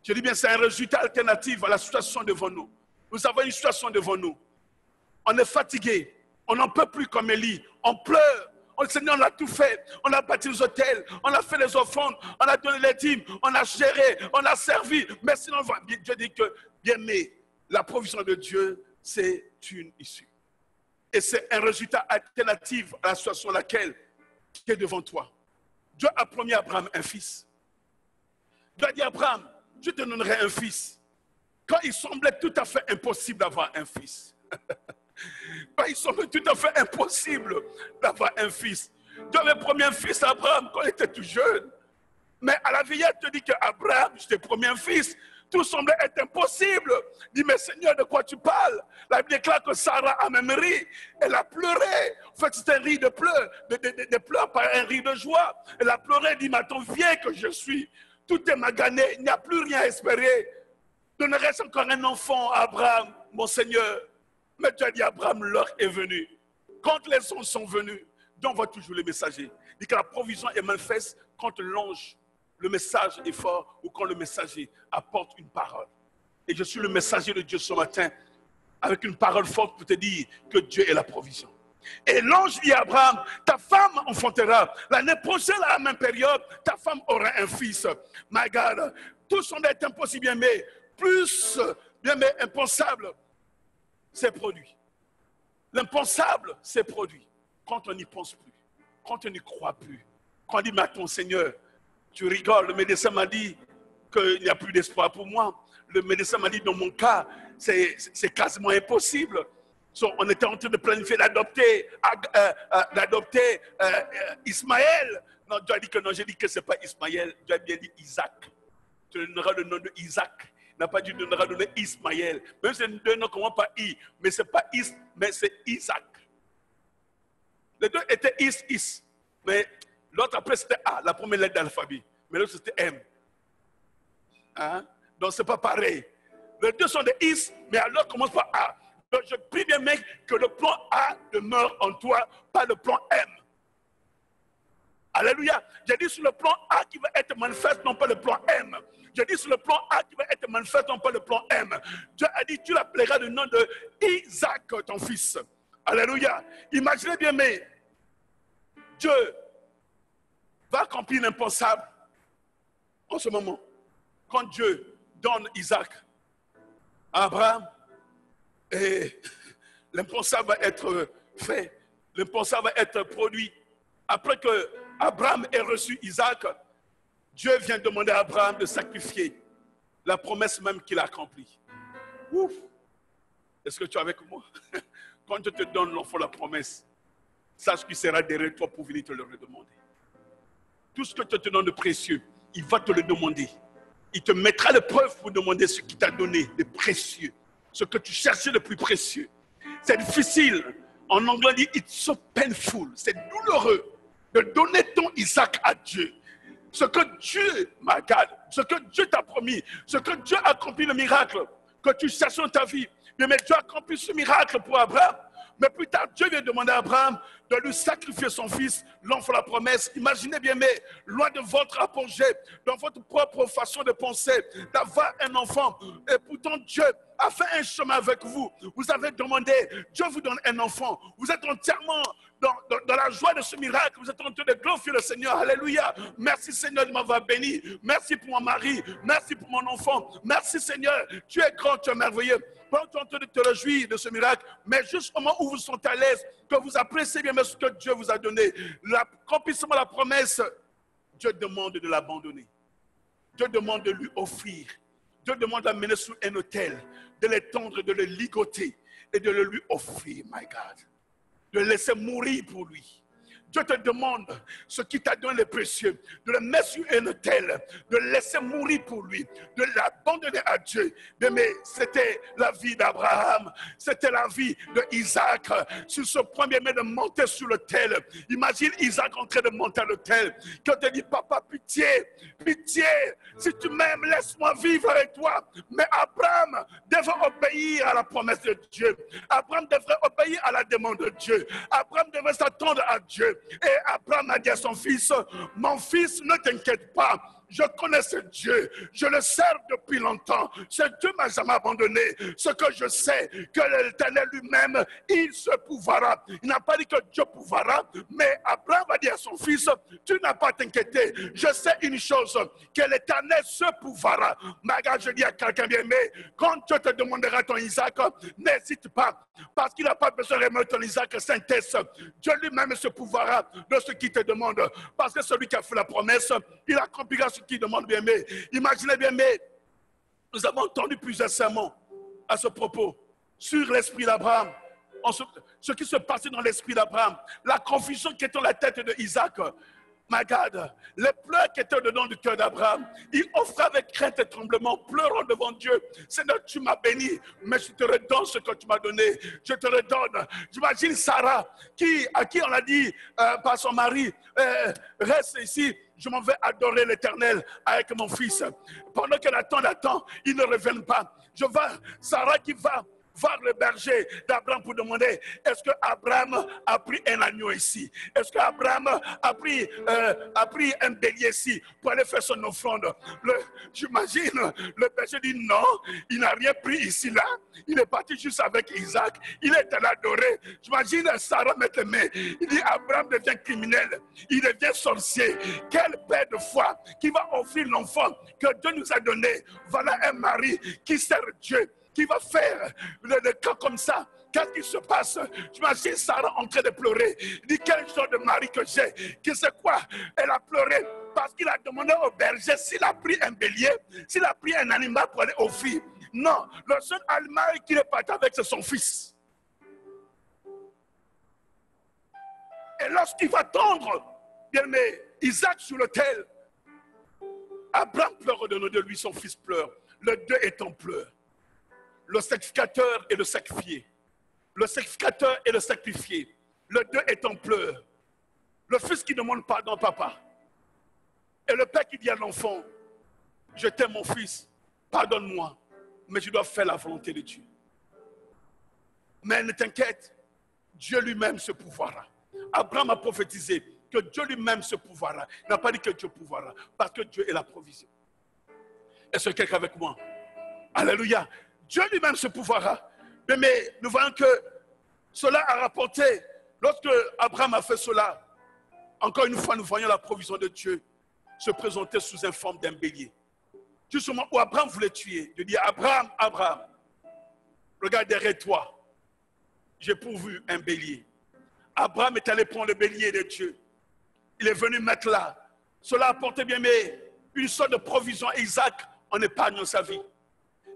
Speaker 1: Je dis bien, c'est un résultat alternatif à la situation devant nous. Nous avons une situation devant nous. On est fatigué. On n'en peut plus comme Élie. On pleure. Le Seigneur, on a tout fait. On a bâti les hôtels. On a fait les offrandes. On a donné les dîmes. On a géré. On a servi. Mais sinon, Dieu dit que, bien aimé, la provision de Dieu, c'est une issue. Et c'est un résultat alternatif à la situation laquelle qui est devant toi. Dieu a promis à Abraham un fils. Dieu a dit à Abraham, je te donnerai un fils. Quand il semblait tout à fait impossible d'avoir un fils. Quand il semblait tout à fait impossible d'avoir un fils. Dieu avait promis un fils à Abraham quand il était tout jeune. Mais à la vieillesse, Dieu dit qu'Abraham, je t'ai promis un fils. Tout semblait être impossible. Il dit, mais Seigneur, de quoi tu parles? La Bible déclare que Sarah a même ri. Elle a pleuré. En fait, c'était un rire de pleurs, de pleurs, pas un rire de joie. Elle a pleuré, elle dit, mais ton vieux que je suis, tout est magané, il n'y a plus rien à espérer. Donnerais-je encore un enfant à Abraham, mon Seigneur? Mais Dieu a dit, Abraham, l'heure est venue. Quand les anges sont venus, Dieu envoie toujours les messagers. Il dit que la provision est manifeste quand l'ange, le message est fort, ou quand le messager apporte une parole. Et je suis le messager de Dieu ce matin, avec une parole forte pour te dire que Dieu est la provision. Et l'ange dit à Abraham, ta femme enfantera. L'année prochaine, à la même période, ta femme aura un fils. My God, tout semble être impossible, bien, mais plus, bien, mais impensable, c'est produit. L'impensable, c'est produit. Quand on n'y pense plus, quand on n'y croit plus, quand on dit, mais attends, Seigneur, tu rigoles, le médecin m'a dit qu'il n'y a plus d'espoir pour moi. Le médecin m'a dit, dans mon cas, c'est quasiment impossible. On était en train de planifier d'adopter Ismaël. Non, Dieu a dit que non, j'ai dit que ce n'est pas Ismaël. Dieu a bien dit Isaac. Tu donneras le nom de Isaac. Il n'a pas dit que tu donneras le nom de Ismaël. Même si deux noms ne commencent pas I, mais ce n'est pas Is, mais c'est Isaac. Les deux étaient Is. Mais l'autre après c'était A, la première lettre de l'alphabet. Mais l'autre c'était M. Hein? Donc ce n'est pas pareil. Les deux sont des Is, mais l'autre commence par A. Donc je prie bien, mec, que le plan A demeure en toi, pas le plan M. Alléluia. J'ai dit sur le plan A qui va être manifeste, non pas le plan M. J'ai dit sur le plan A qui va être manifeste, non pas le plan M. Dieu a dit, tu l'appelleras le nom de Isaac, ton fils. Alléluia. Imaginez bien, mais Dieu va accomplir l'impensable en ce moment. Quand Dieu donne Isaac à Abraham, et l'impensable va être fait, l'impensable va être produit. Après que Abraham ait reçu Isaac, Dieu vient demander à Abraham de sacrifier la promesse même qu'il a accomplie. Ouf! Est-ce que tu es avec moi? Quand Dieu te donne l'enfant la promesse, sache qu'il sera derrière toi pour venir te le redemander. Tout ce que Dieu te donne de précieux, il va te le demander. Il te mettra l'épreuve pour demander ce qu'il t'a donné de précieux. Ce que tu cherchais de plus précieux. C'est difficile. En anglais, on dit it's so painful. C'est douloureux de donner ton Isaac à Dieu. Ce que Dieu, my God, ce que Dieu t'a promis, ce que Dieu a accompli le miracle que tu cherches dans ta vie. Mais Dieu a accompli ce miracle pour Abraham. Mais plus tard, Dieu vient demander à Abraham de lui sacrifier son fils, l'enfant de la promesse. Imaginez bien, mais loin de votre apogée, dans votre propre façon de penser, d'avoir un enfant. Et pourtant, Dieu a fait un chemin avec vous. Vous avez demandé, Dieu vous donne un enfant. Vous êtes entièrement dans la joie de ce miracle. Vous êtes en train de glorifier le Seigneur. Alléluia. Merci Seigneur de m'avoir béni. Merci pour mon mari. Merci pour mon enfant. Merci Seigneur. Tu es grand, tu es merveilleux. Pendant que tu es en train de te réjouir de ce miracle, mais juste au moment où vous sentez à l'aise, que vous appréciez bien ce que Dieu vous a donné, l'accomplissement de la promesse, Dieu demande de l'abandonner. Dieu demande de lui offrir. Dieu demande d'amener sur un autel, de l'étendre, de le ligoter et de le lui offrir, my God. De le laisser mourir pour lui. Dieu te demande ce qui t'a donné le précieux, de le mettre sur un autel, de le laisser mourir pour lui, de l'abandonner à Dieu. Mais c'était la vie d'Abraham, c'était la vie d'Isaac. Sur ce premier mai de monter sur l'autel, imagine Isaac en train de monter à l'autel. Quand il dit, papa, pitié, pitié, si tu m'aimes, laisse-moi vivre avec toi. Mais Abraham devait obéir à la promesse de Dieu. Abraham devrait obéir à la demande de Dieu. Abraham devait s'attendre à Dieu. Et Abraham a dit à son fils, mon fils, ne t'inquiète pas. Je connais ce Dieu, je le sers depuis longtemps. Ce Dieu ne m'a jamais abandonné. Ce que je sais, que l'Éternel lui-même, il se pourvoira. Il n'a pas dit que Dieu pourvoira, mais Abraham a dit à son fils, tu n'as pas à t'inquiéter. Je sais une chose, que l'Éternel se pourvoira. Ma gars, je dis à quelqu'un bien aimé, quand Dieu te demandera ton Isaac, n'hésite pas, parce qu'il n'a pas besoin de remettre ton Isaac sans test. Dieu lui-même se pourvoira de ce qu'il te demande, parce que celui qui a fait la promesse, il accomplira ce qu'il demande, bien aimé. Imaginez bien aimé, nous avons entendu plusieurs sermons à ce propos sur l'esprit d'Abraham, ce qui se passait dans l'esprit d'Abraham, la confusion qui était dans la tête d'Isaac. My God, les pleurs qui étaient dedans du cœur d'Abraham, il offrait avec crainte et tremblement, pleurant devant Dieu. Seigneur, tu m'as béni, mais je te redonne ce que tu m'as donné. Je te redonne. J'imagine Sarah, à qui on a dit par son mari, reste ici, je m'en vais adorer l'Éternel avec mon fils. Pendant qu'elle attend, il ne revient pas. Je vois Sarah qui va voir le berger d'Abraham pour demander, est-ce que Abraham a pris un agneau ici? Est-ce que Abraham a pris un bélier ici pour aller faire son offrande? J'imagine, le berger dit non, il n'a rien pris ici, là. Il est parti juste avec Isaac. Il est allé adorer. J'imagine Sarah mettre les mains. Il dit, Abraham devient criminel. Il devient sorcier. Quel père de foi qui va offrir l'enfant que Dieu nous a donné. Voilà un mari qui sert Dieu, qui va faire le cas comme ça. Qu'est-ce qui se passe? J'imagine Sarah en train de pleurer. Il dit, quel genre de mari que j'ai? Qui c'est quoi? Elle a pleuré parce qu'il a demandé au berger s'il a pris un bélier, s'il a pris un animal pour aller offrir. Non, le seul animal qu'il est parti avec, c'est son fils. Et lorsqu'il va tendre, bien aimé, Isaac sur l'autel, Abraham pleure au-dedans de lui, son fils pleure. Le deux est en pleurs. Le sacrificateur et le sacrifié. Le sacrificateur et le sacrifié. Le deux est en pleurs. Le fils qui demande pardon, papa. Et le père qui dit à l'enfant, je t'aime mon fils, pardonne-moi, mais je dois faire la volonté de Dieu. Mais ne t'inquiète, Dieu lui-même se pourvoira. Abraham a prophétisé que Dieu lui-même se pourvoira. Il n'a pas dit que Dieu pourvoira, parce que Dieu est la provision. Est-ce que quelqu'un avec moi? Alléluia. Dieu lui-même se pourvoira. Mais nous voyons que cela a rapporté, lorsque Abraham a fait cela, encore une fois, nous voyons la provision de Dieu se présenter sous une forme d'un bélier. Justement, où Abraham voulait tuer, Dieu dit, Abraham, Abraham, regarde derrière toi, j'ai pourvu un bélier. Abraham est allé prendre le bélier de Dieu. Il est venu mettre là. Cela a apporté bien, mais une sorte de provision à Isaac en épargnant sa vie.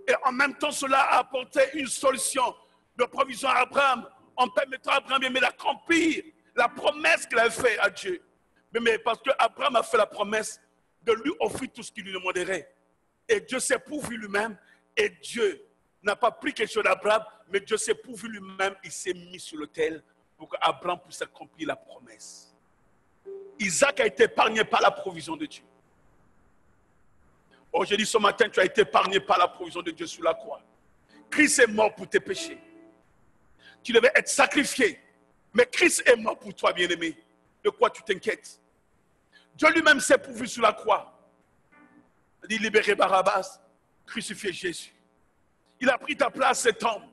Speaker 1: Et en même temps, cela a apporté une solution de provision à Abraham en permettant à Abraham d'accomplir la promesse qu'il avait faite à Dieu. Mais parce que Abraham a fait la promesse de lui offrir tout ce qu'il lui demanderait. Et Dieu s'est pourvu lui-même. Et Dieu n'a pas pris quelque chose d'Abraham, mais Dieu s'est pourvu lui-même. Il s'est mis sur l'autel pour qu'Abraham puisse accomplir la promesse. Isaac a été épargné par la provision de Dieu. Aujourd'hui, ce matin, tu as été épargné par la provision de Dieu sur la croix. Christ est mort pour tes péchés. Tu devais être sacrifié. Mais Christ est mort pour toi, bien-aimé. De quoi tu t'inquiètes? Dieu lui-même s'est pourvu sur la croix. Il dit libérer Barabbas, crucifier Jésus. Il a pris ta place, cet homme.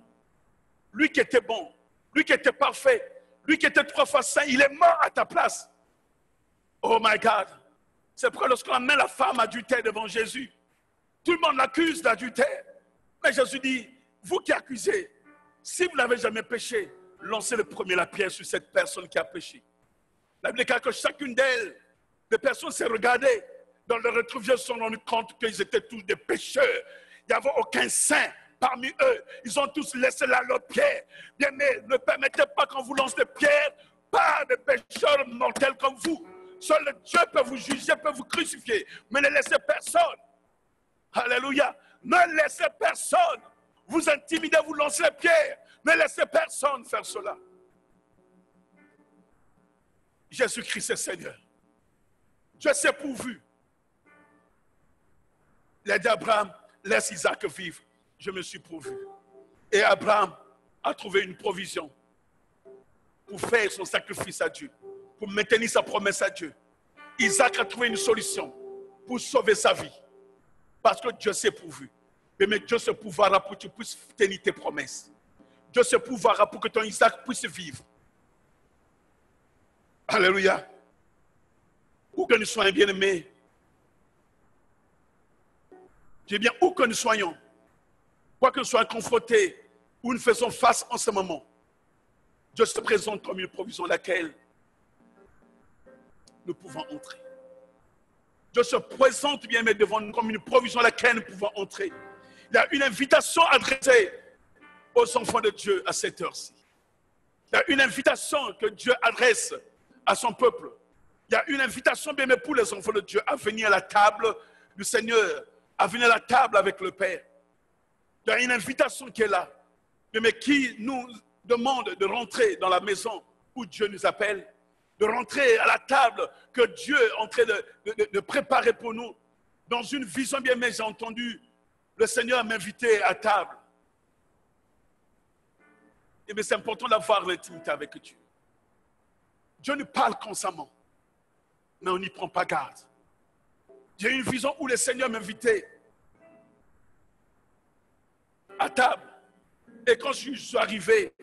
Speaker 1: Lui qui était bon, lui qui était parfait, lui qui était 3 fois saint, il est mort à ta place. Oh my God. C'est pourquoi lorsqu'on amène la femme adultère devant Jésus, tout le monde l'accuse d'adultère. Mais Jésus dit, vous qui accusez, si vous n'avez jamais péché, lancez le premier la pierre sur cette personne qui a péché. La Bible dit que chacune d'elles, des personnes s'est regardées, dans le rétroviseur, se sont rendues compte qu'ils étaient tous des pécheurs. Il n'y avait aucun saint parmi eux. Ils ont tous laissé là leurs pierres. Bien, mais ne permettez pas qu'on vous lance des pierres par des pécheurs mortels comme vous. Seul Dieu peut vous juger, peut vous crucifier. Mais ne laissez personne. Alléluia. Ne laissez personne vous intimider, vous lancer les pierres. Ne laissez personne faire cela. Jésus-Christ est Seigneur. Dieu s'est pourvu. Il a dit à Abraham, laisse Isaac vivre. Je me suis pourvu. Et Abraham a trouvé une provision pour faire son sacrifice à Dieu, pour maintenir sa promesse à Dieu. Isaac a trouvé une solution pour sauver sa vie. Parce que Dieu s'est pourvu. Mais Dieu se pourvoira pour que tu puisses tenir tes promesses. Dieu se pourvoira pour que ton Isaac puisse vivre. Alléluia. Où que nous soyons bien-aimés, je dis bien où que nous soyons, quoi que nous soyons confrontés, où nous faisons face en ce moment, Dieu se présente comme une provision à laquelle nous pouvons entrer. Dieu se présente bien devant nous comme une provision à laquelle nous pouvons entrer. Il y a une invitation adressée aux enfants de Dieu à cette heure-ci. Il y a une invitation que Dieu adresse à son peuple. Il y a une invitation bien pour les enfants de Dieu à venir à la table du Seigneur, à venir à la table avec le Père. Il y a une invitation qui est là, mais qui nous demande de rentrer dans la maison où Dieu nous appelle, de rentrer à la table que Dieu est en train de préparer pour nous. Dans une vision bien, mais j'ai entendu le Seigneur m'inviter à table. Et bien c'est important d'avoir l'intimité avec Dieu. Dieu nous parle constamment, mais on n'y prend pas garde. J'ai eu une vision où le Seigneur m'invitait à table. Et quand je suis arrivé,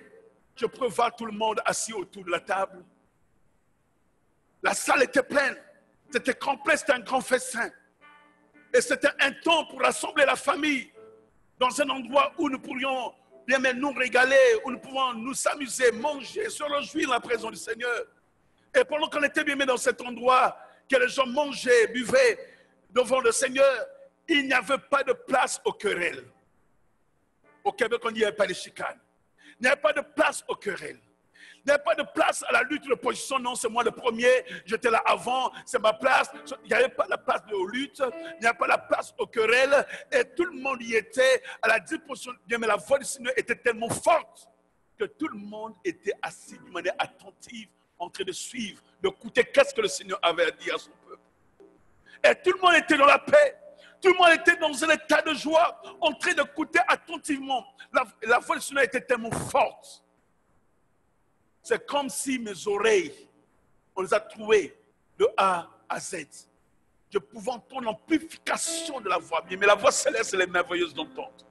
Speaker 1: je pouvais voir tout le monde assis autour de la table. La salle était pleine. C'était complet, c'était un grand festin. Et c'était un temps pour rassembler la famille dans un endroit où nous pourrions bien nous régaler, où nous pouvons nous amuser, manger, se réjouir dans la présence du Seigneur. Et pendant qu'on était bien dans cet endroit, que les gens mangeaient, buvaient devant le Seigneur, il n'y avait pas de place aux querelles. Au Québec, on dit qu'il n'y avait pas de chicanes. Il n'y avait pas de place aux querelles. Il n'y avait pas de place à la lutte de position. Non, c'est moi le premier. J'étais là avant. C'est ma place. Il n'y avait pas la place aux luttes. Il n'y avait pas la place aux querelles. Et tout le monde y était à la disposition. Mais la voix du Seigneur était tellement forte que tout le monde était assis d'une manière attentive, en train de suivre, d'écouter qu'est-ce que le Seigneur avait à dire à son peuple. Et tout le monde était dans la paix. Tout le monde était dans un état de joie, en train d'écouter attentivement. La voix du Seigneur était tellement forte. C'est comme si mes oreilles On les a trouvés de A à Z. Je pouvais entendre l'amplification de la voix. Mais la voix céleste, elle est merveilleuse d'entendre.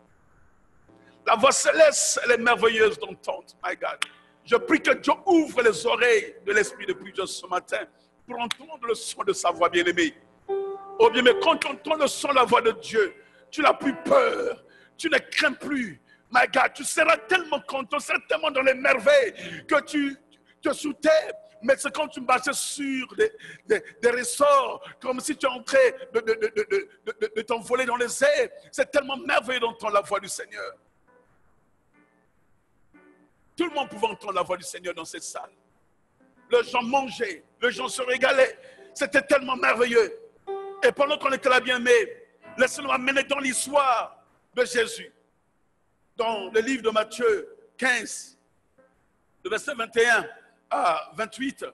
Speaker 1: La voix céleste, elle est merveilleuse d'entendre. My God. Je prie que Dieu ouvre les oreilles de l'esprit depuis ce matin pour entendre le son de sa voix bien-aimée. Oh bien, mais quand tu entends le son de la voix de Dieu, tu n'as plus peur, tu ne crains plus. My God, tu seras tellement content, tu seras tellement dans les merveilles que tu te sautais. Mais c'est quand tu marchais sur des ressorts, comme si tu entrais de t'envoler dans les airs. C'est tellement merveilleux d'entendre la voix du Seigneur. Tout le monde pouvait entendre la voix du Seigneur dans cette salle. Les gens mangeaient, les gens se régalaient. C'était tellement merveilleux. Et pendant qu'on était là bien aimés, laissez-nous amener dans l'histoire de Jésus. Dans le livre de Matthieu 15, le verset 21 à 28.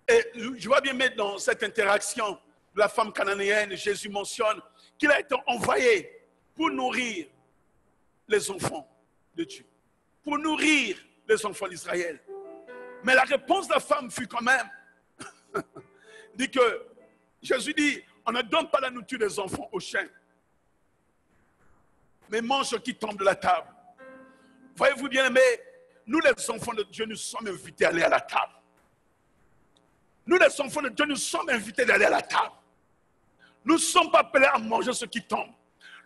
Speaker 1: Et je vois bien mettre dans cette interaction de la femme cananéenne, Jésus mentionne qu'il a été envoyé pour nourrir les enfants de Dieu, pour nourrir les enfants d'Israël. Mais la réponse de la femme fut quand même, dit que Jésus dit, on ne donne pas la nourriture des enfants aux chiens, mais mange ce qui tombe de la table. Voyez-vous bien aimés, nous les enfants de Dieu, nous sommes invités à aller à la table. Nous les enfants de Dieu, nous sommes invités d'aller à la table. Nous ne sommes pas appelés à manger ce qui tombe.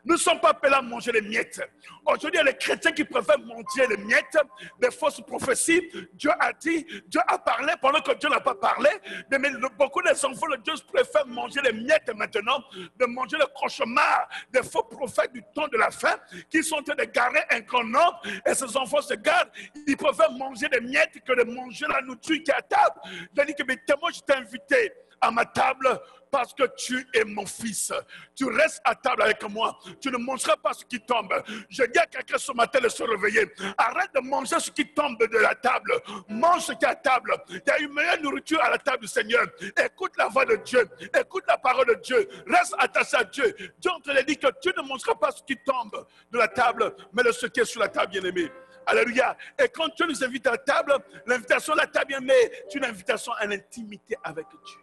Speaker 1: Nous ne sommes pas appelés à manger les miettes. Aujourd'hui, il y a les chrétiens qui préfèrent manger les miettes, des fausses prophéties. Dieu a dit, Dieu a parlé pendant que Dieu n'a pas parlé. Mais beaucoup des enfants de Dieu préfèrent manger les miettes maintenant, de manger le cauchemar des faux prophètes du temps de la fin, qui sont en train de garer un grand nombre. Et ces enfants se garent, ils préfèrent manger des miettes que de manger la nourriture qui est à table. Je dis que mais moi, je t'ai invité à ma table parce que tu es mon fils. Tu restes à table avec moi. Tu ne mangeras pas ce qui tombe. Je dis à quelqu'un ce matin de se réveiller. Arrête de manger ce qui tombe de la table. Mange ce qui est à table. Il y a une meilleure nourriture à la table du Seigneur. Écoute la voix de Dieu. Écoute la parole de Dieu. Reste attaché à Dieu. Dieu te dit que tu ne mangeras pas ce qui tombe de la table, mais ce qui est sur la table, bien-aimé. Alléluia. Et quand Dieu nous invite à la table, l'invitation à la table, bien-aimé, c'est une invitation à l'intimité avec Dieu.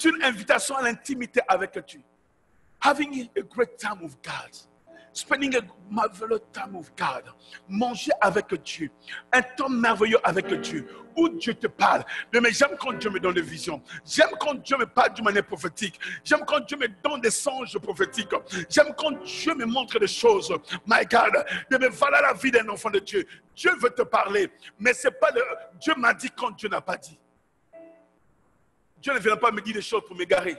Speaker 1: C'est une invitation à l'intimité avec Dieu. Having a great time with God. Spending a marvelous time with God. Manger avec Dieu. Un temps merveilleux avec Dieu. Où Dieu te parle. Mais j'aime quand Dieu me donne des visions. J'aime quand Dieu me parle d'une manière prophétique. J'aime quand Dieu me donne des songes prophétiques. J'aime quand Dieu me montre des choses. My God. Mais voilà la vie d'un enfant de Dieu. Dieu veut te parler. Mais c'est pas le Dieu m'a dit quand Dieu n'a pas dit. Dieu ne viendra pas me dire des choses pour m'égarer.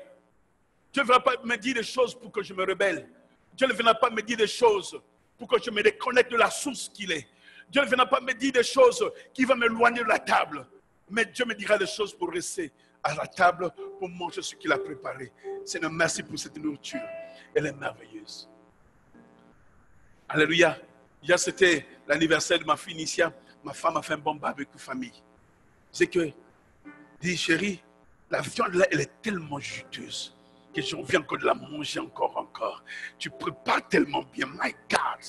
Speaker 1: Dieu ne viendra pas me dire des choses pour que je me rebelle. Dieu ne viendra pas me dire des choses pour que je me déconnecte de la source qu'il est. Dieu ne viendra pas me dire des choses qui vont m'éloigner de la table. Mais Dieu me dira des choses pour rester à la table, pour manger ce qu'il a préparé. Seigneur, merci pour cette nourriture. Elle est merveilleuse. Alléluia. Hier, c'était l'anniversaire de ma fille Initia. Ma femme a fait un bon barbecue famille. C'est que, dit chérie, la viande là, elle est tellement juteuse que j'ai envie encore de la manger encore. Tu prépares tellement bien. My God,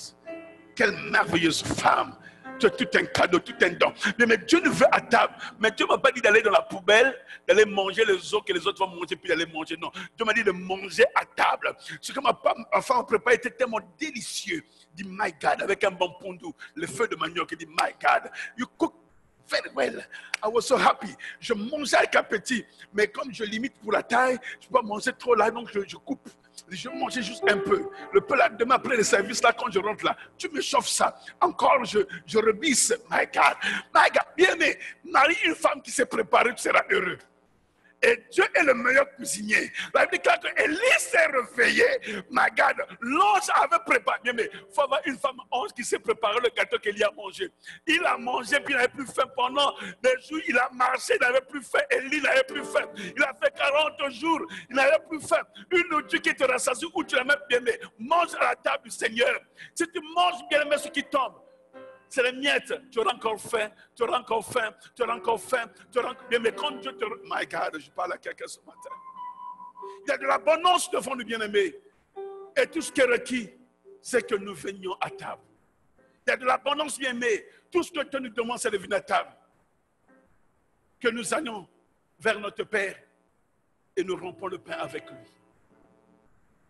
Speaker 1: quelle merveilleuse femme. Tu as tout un cadeau, tout un don. Mais Dieu nous veut à table. Mais Dieu ne m'a pas dit d'aller dans la poubelle, d'aller manger les autres que les autres vont manger, puis d'aller manger. Non, Dieu m'a dit de manger à table. Ce que ma femme a préparé était tellement délicieux. Il dit, my God, avec un bon pondou, le feu de manioc. Il dit, my God, you cook very well. I was so happy. Je mangeais avec appétit. Mais comme je limite pour la taille, je ne peux pas manger trop là, donc je coupe. Je mangeais juste un peu. Le peu là, demain après le service, là, quand je rentre là, tu me chauffes ça. Encore, je rebisse. My God. Bien aimé, marie une femme qui s'est préparée, tu seras heureux. Et Dieu est le meilleur cuisinier. La Bible dit que Élie s'est réveillée. My God, l'ange avait préparé. Mais il faut avoir une femme ange qui s'est préparé le gâteau qu'Élie a mangé. Il a mangé, puis il n'avait plus faim pendant des jours. Il a marché, il n'avait plus faim. Élie n'avait plus faim. Il a fait 40 jours, il n'avait plus faim. Une nourriture qui te rassasie où tu la mets bien aimé. Mange à la table du Seigneur. Si tu manges bien aimé ce qui tombe, c'est les miettes. Tu auras encore faim, tu auras encore faim, tu auras encore faim, tu auras encore... Mais quand Dieu te... My God, je parle à quelqu'un ce matin. Il y a de l'abondance devant nous bien-aimés. Et tout ce qui est requis, c'est que nous venions à table. Il y a de l'abondance bien-aimée. Tout ce que Dieu nous demande, c'est de venir à table. que nous allions vers notre Père et nous rompons le pain avec lui.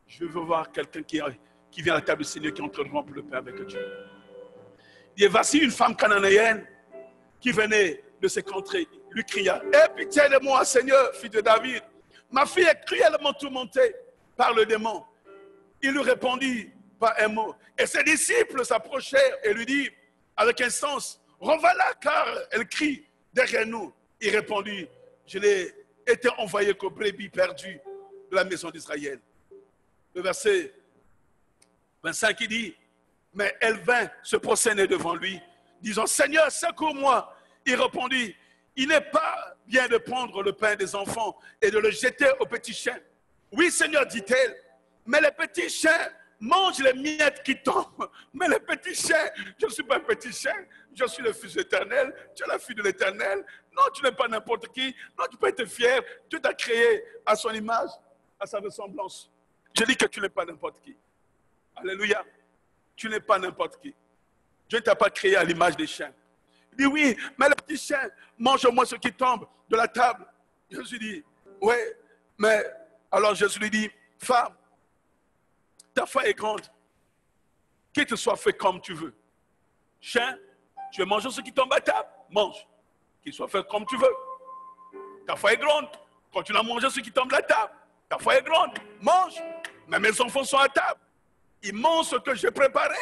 Speaker 1: Je veux voir quelqu'un qui vient à la table du Seigneur qui est en train de rompre le pain avec Dieu. Il y a voici une femme cananéenne qui venait de ses contrées, lui cria, « Aie pitié de moi, Seigneur, fils de David. Ma fille est cruellement tourmentée par le démon. » Il lui répondit pas un mot. Et ses disciples s'approchèrent et lui dirent avec instance, « Revoilà, car elle crie derrière nous. » Il répondit, « Je n'ai été envoyé qu'aux brebis perdues de la maison d'Israël. » Le verset 25, il dit, « Mais elle vint se prosterner devant lui, disant, « Seigneur, secours-moi. » Il répondit, « Il n'est pas bien de prendre le pain des enfants et de le jeter aux petits chiens. »« Oui, Seigneur, dit-elle, mais les petits chiens mangent les miettes qui tombent. » Mais les petits chiens, je ne suis pas un petit chien, je suis le Fils éternel, tu es la fille de l'Éternel. Non, tu n'es pas n'importe qui, non, tu peux être fier, Dieu t'a créé à son image, à sa ressemblance. Je dis que tu n'es pas n'importe qui. Alléluia. Tu n'es pas n'importe qui. Dieu ne t'a pas créé à l'image des chiens. Il dit oui, mais les petits chiens mangent au moins ce qui tombe de la table. Jésus dit, oui, mais alors Jésus lui dit, femme, ta foi est grande. Qu'il te soit fait comme tu veux. Chien, tu veux manger ce qui tombe à table, mange. Qu'il soit fait comme tu veux. Ta foi est grande. Continue à manger ce qui tombe à la table. Ta foi est grande. Mange. Mais mes enfants sont à table. Ils mangent ce que j'ai préparé.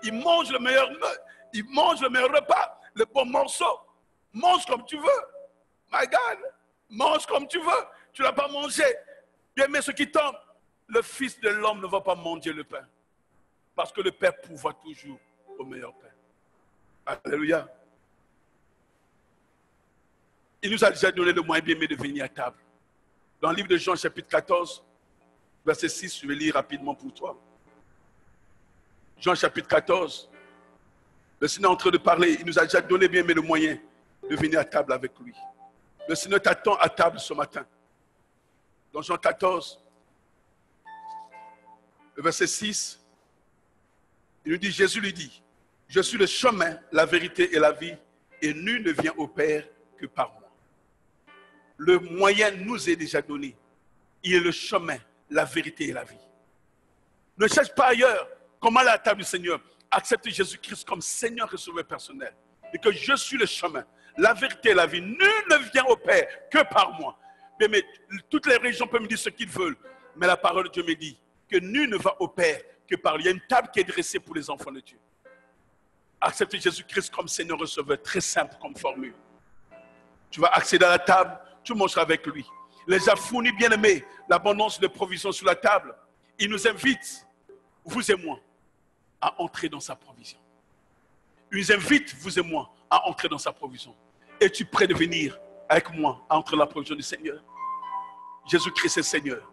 Speaker 1: Ils mangent le meilleur repas, le bon morceau. Mange comme tu veux. My God. Mange comme tu veux. Tu ne l'as pas mangé. Bien, mais ce qui tombe, le Fils de l'homme ne va pas manger le pain. Parce que le Père pourvoit toujours au meilleur pain. Alléluia. Il nous a déjà donné le moyen bien aimé de venir à table. Dans le livre de Jean, chapitre 14, verset 6, je vais lire rapidement pour toi. Jean, chapitre 14, le Seigneur est en train de parler. Il nous a déjà donné bien aimé le moyen de venir à table avec lui. Le Seigneur t'attend à table ce matin. Dans Jean 14, le verset 6, il nous dit, Jésus lui dit, « Je suis le chemin, la vérité et la vie, et nul ne vient au Père que par moi. » Le moyen nous est déjà donné. Il est le chemin, la vérité et la vie. Ne cherche pas ailleurs comment aller à la table du Seigneur. Accepte Jésus-Christ comme Seigneur et Sauveur personnel. Et que je suis le chemin, la vérité et la vie. Nul ne vient au Père que par moi. Mais toutes les religions peuvent me dire ce qu'ils veulent. Mais la parole de Dieu me dit que nul ne va au Père que par lui. Il y a une table qui est dressée pour les enfants de Dieu. Accepte Jésus-Christ comme Seigneur et Sauveur. Très simple comme formule. Tu vas accéder à la table, tu mangeras avec lui. Il les a fournis, bien aimés, l'abondance de provisions sur la table. Il nous invite, vous et moi, à entrer dans sa provision. Il nous invite, vous et moi, à entrer dans sa provision. Es-tu prêt de venir avec moi à entrer dans la provision du Seigneur? Jésus-Christ est Seigneur.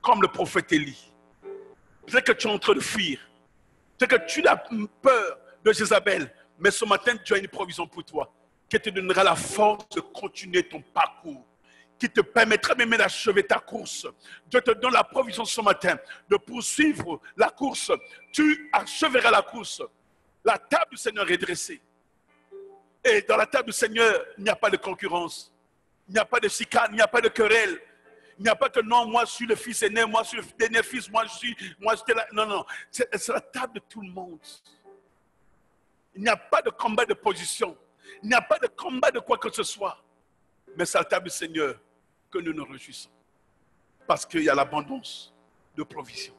Speaker 1: Comme le prophète Élie. Peut-être que tu es en train de fuir. Peut-être que tu as peur de Jézabel. Mais ce matin, tu as une provision pour toi. Qui te donnera la force de continuer ton parcours. Qui te permettra même d'achever ta course. Dieu te donne la provision ce matin de poursuivre la course. Tu acheveras la course. La table du Seigneur est dressée. Et dans la table du Seigneur, il n'y a pas de concurrence. Il n'y a pas de chicane, il n'y a pas de querelle. Il n'y a pas que non, moi je suis le fils aîné, moi je suis le dernier fils, moi j'étais là. Non, non, c'est la table de tout le monde. Il n'y a pas de combat de position. Il n'y a pas de combat de quoi que ce soit. Mais c'est à la table du Seigneur que nous nous réjouissons. Parce qu'il y a l'abondance de provision.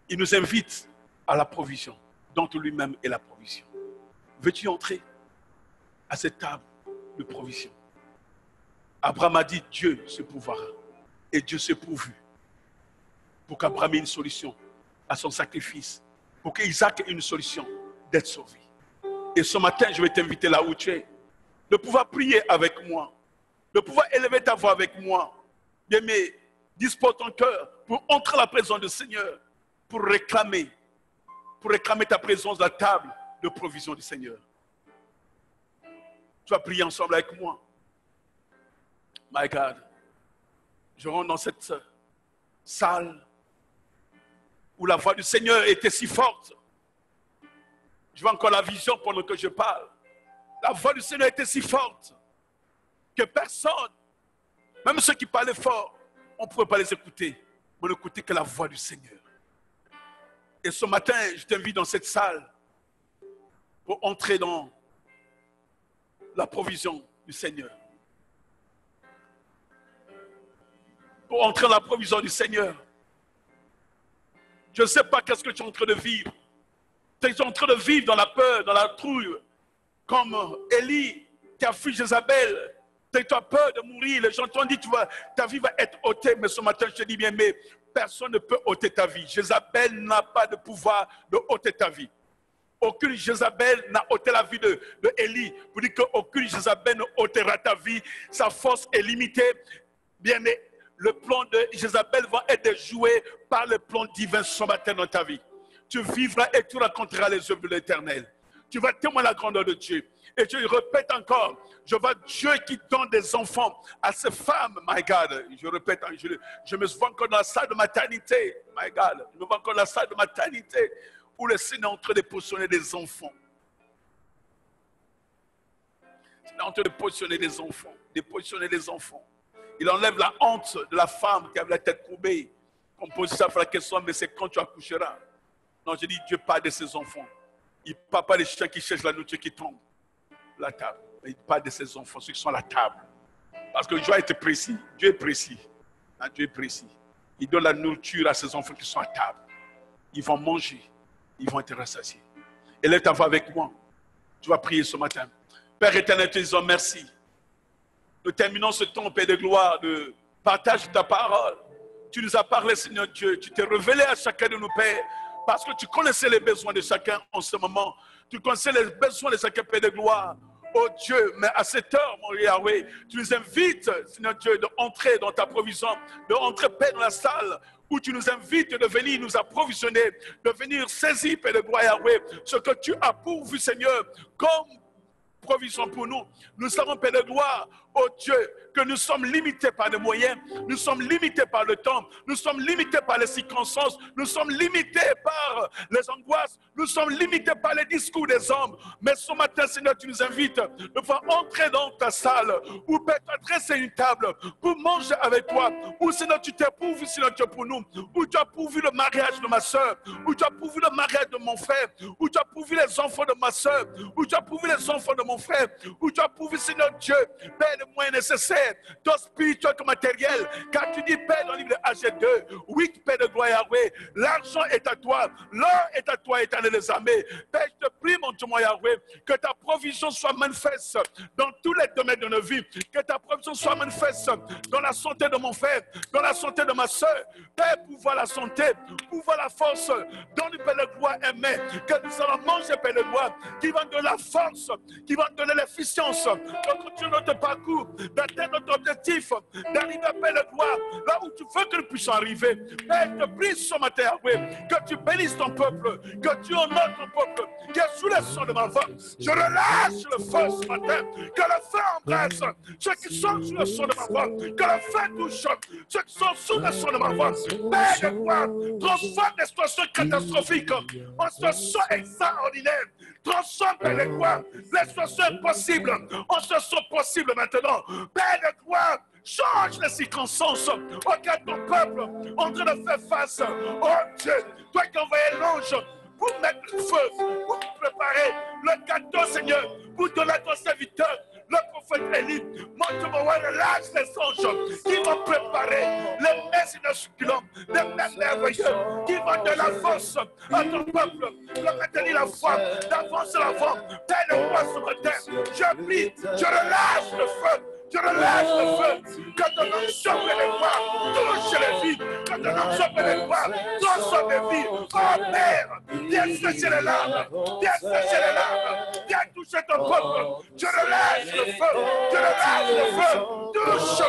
Speaker 1: Il nous invite à la provision, dont lui-même est la provision. Veux-tu entrer à cette table de provision? Abraham a dit, Dieu se pourvoira. Et Dieu s'est pourvu pour qu'Abraham ait une solution à son sacrifice. Pour qu'Isaac ait une solution d'être sauvé. Et ce matin, je vais t'inviter là où tu es, de pouvoir prier avec moi, de pouvoir élever ta voix avec moi. Bien, mais dispose ton cœur pour entrer à la présence du Seigneur, pour réclamer ta présence à la table de provision du Seigneur. Tu vas prier ensemble avec moi. My God, je rentre dans cette salle où la voix du Seigneur était si forte. Je vois encore la vision pendant que je parle. La voix du Seigneur était si forte que personne, même ceux qui parlaient fort, on ne pouvait pas les écouter, mais n'écouter que la voix du Seigneur. Et ce matin, je t'invite dans cette salle pour entrer dans la provision du Seigneur. Pour entrer dans la provision du Seigneur. Je ne sais pas qu'est-ce que tu es en train de vivre. Tu es en train de vivre dans la peur, dans la trouille, comme Élie qui a fui Jézabel. Tu as peur de mourir. Les gens t'ont dit, ta vie va être ôtée. Mais ce matin, je te dis bien, mais personne ne peut ôter ta vie. Jézabel n'a pas de pouvoir de ôter ta vie. Aucune Jézabel n'a ôté la vie de Élie. Vous dites qu'aucune Jézabel ne ôtera ta vie. Sa force est limitée. Bien, mais le plan de Jézabel va être joué par le plan divin ce matin dans ta vie. Tu vivras et tu raconteras les œuvres de l'Éternel. Tu vas témoigner la grandeur de Dieu. Et je répète encore, je vois Dieu qui donne des enfants à ces femmes, my God. Je répète, je me vois encore dans la salle de maternité, my God. Je me vois encore dans la salle de maternité où le Seigneur est en train de positionner des enfants. Il est en train de positionner des enfants, de positionner des enfants. Il enlève la honte de la femme qui avait la tête courbée. On pose ça pour la question, mais c'est quand tu accoucheras. Non, je dis, Dieu parle de ses enfants. Il ne parle pas des chiens qui cherchent la nourriture qui tombe. La table. Il parle de ses enfants, ceux qui sont à la table. Parce que Dieu est précis. Dieu est précis. Hein, Dieu est précis. Il donne la nourriture à ses enfants qui sont à table. Ils vont manger. Ils vont être rassasiés. Et lève ta voix avec moi. Tu vas prier ce matin. Père éternel, te disons merci. Nous terminons ce temps, Père de gloire, de partage de ta parole. Tu nous as parlé, Seigneur Dieu. Tu t'es révélé à chacun de nos pères. Parce que tu connaissais les besoins de chacun en ce moment. Tu connaissais les besoins de chacun, Père de gloire. Oh Dieu, mais à cette heure, mon Yahweh, tu nous invites, Seigneur Dieu, d'entrer dans ta provision, d'entrer, Père, dans la salle où tu nous invites de venir nous approvisionner, de venir saisir, Père de gloire, Yahweh, ce que tu as pourvu, Seigneur, comme provision pour nous. Nous savons, Père de gloire, oh Dieu, que nous sommes limités par les moyens, nous sommes limités par le temps, nous sommes limités par les circonstances, nous sommes limités par les angoisses, nous sommes limités par les discours des hommes. Mais ce matin, Seigneur, tu nous invites de pouvoir entrer dans ta salle, où peut t'adresser une table, pour manger avec toi, où, Seigneur, tu t'es pourvu, Seigneur, Dieu, pour nous, où tu as pourvu le mariage de ma soeur, où tu as pourvu le mariage de mon frère, où tu as pourvu les enfants de ma soeur, où tu as pourvu les enfants de mon frère, où tu as pourvu, Seigneur Dieu, Père, les moyens nécessaires, tant spirituel que matériel, car tu dis, Père, dans le livre de AG2, oui, Père de gloire, Yahweh, l'argent est à toi, l'or est à toi, éternel des armées. Père, je te prie, mon Dieu, mon Yahweh, que ta provision soit manifeste dans tous les domaines de nos vies, que ta provision soit manifeste dans la santé de mon frère, dans la santé de ma soeur. Père, pour voir la santé, pour voir la force, dans le Père de gloire aimé, que nous allons manger, Père de gloire, qui va donner la force, qui va donner l'efficience, de continuer notre parcours, d'atteindre notre objectif, d'arriver à Père de gloire, là où tu veux que nous puissions arriver. Père, je te prie ce matin, Yahweh, que tu bénisses ton peuple, que tu honores ton peuple, qui est sous le son de ma voix. Je relâche le feu ce matin, que le feu embrasse ceux qui sont sous le son de ma voix, que le feu touche ceux qui sont sous le son de ma voix. Père de gloire, transforme les situations catastrophiques en situations extraordinaires. Transforme, Père de gloire, les situations impossibles en situations possibles maintenant. Père de gloire, change les circonstances auxquelles ton peuple est en train de faire face. Oh Dieu, toi qui as envoyé l'ange pour mettre le feu, pour préparer le gâteau, Seigneur, pour donner à ton serviteur, le prophète Élie, mon Dieu, relâche les anges qui vont préparer les mets succulents, les mets merveilleux, qui vont donner la force à ton peuple, de maintenir la foi, d'avancer l'avant. Père de gloire sur la terre, je prie, je relâche le feu. Je relâche le feu, que ton onction les voix, touche les vies, que ton onction les voix, transforme les vies. Oh Père, viens sécher les larmes, viens sécher les larmes, viens toucher ton peuple. Je relâche le feu, je relâche le feu, touche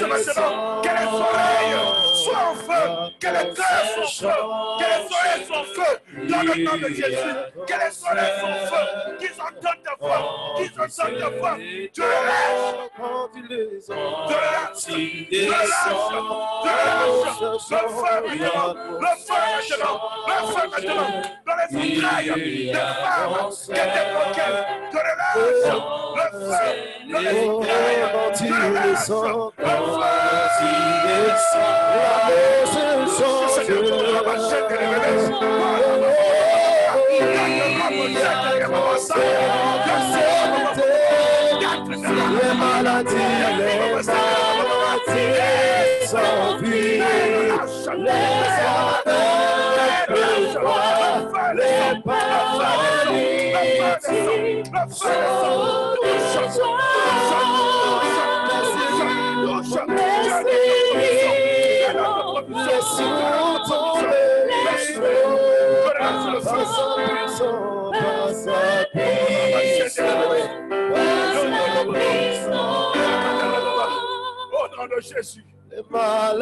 Speaker 1: maintenant, que les oreilles soient en feu, que les cœurs soient en feu, que les oreilles soient en feu, dans le nom de Jésus, que les oreilles soient en feu, qu'ils entendent ta voix, qu'ils entendent ta voix. Je relâche. Le feu maintenant, dans les entrailles des femmes qui étaient bloquées, je relâche
Speaker 2: Les maladies sans vie, les
Speaker 1: au nom de Jésus.
Speaker 2: Les malades.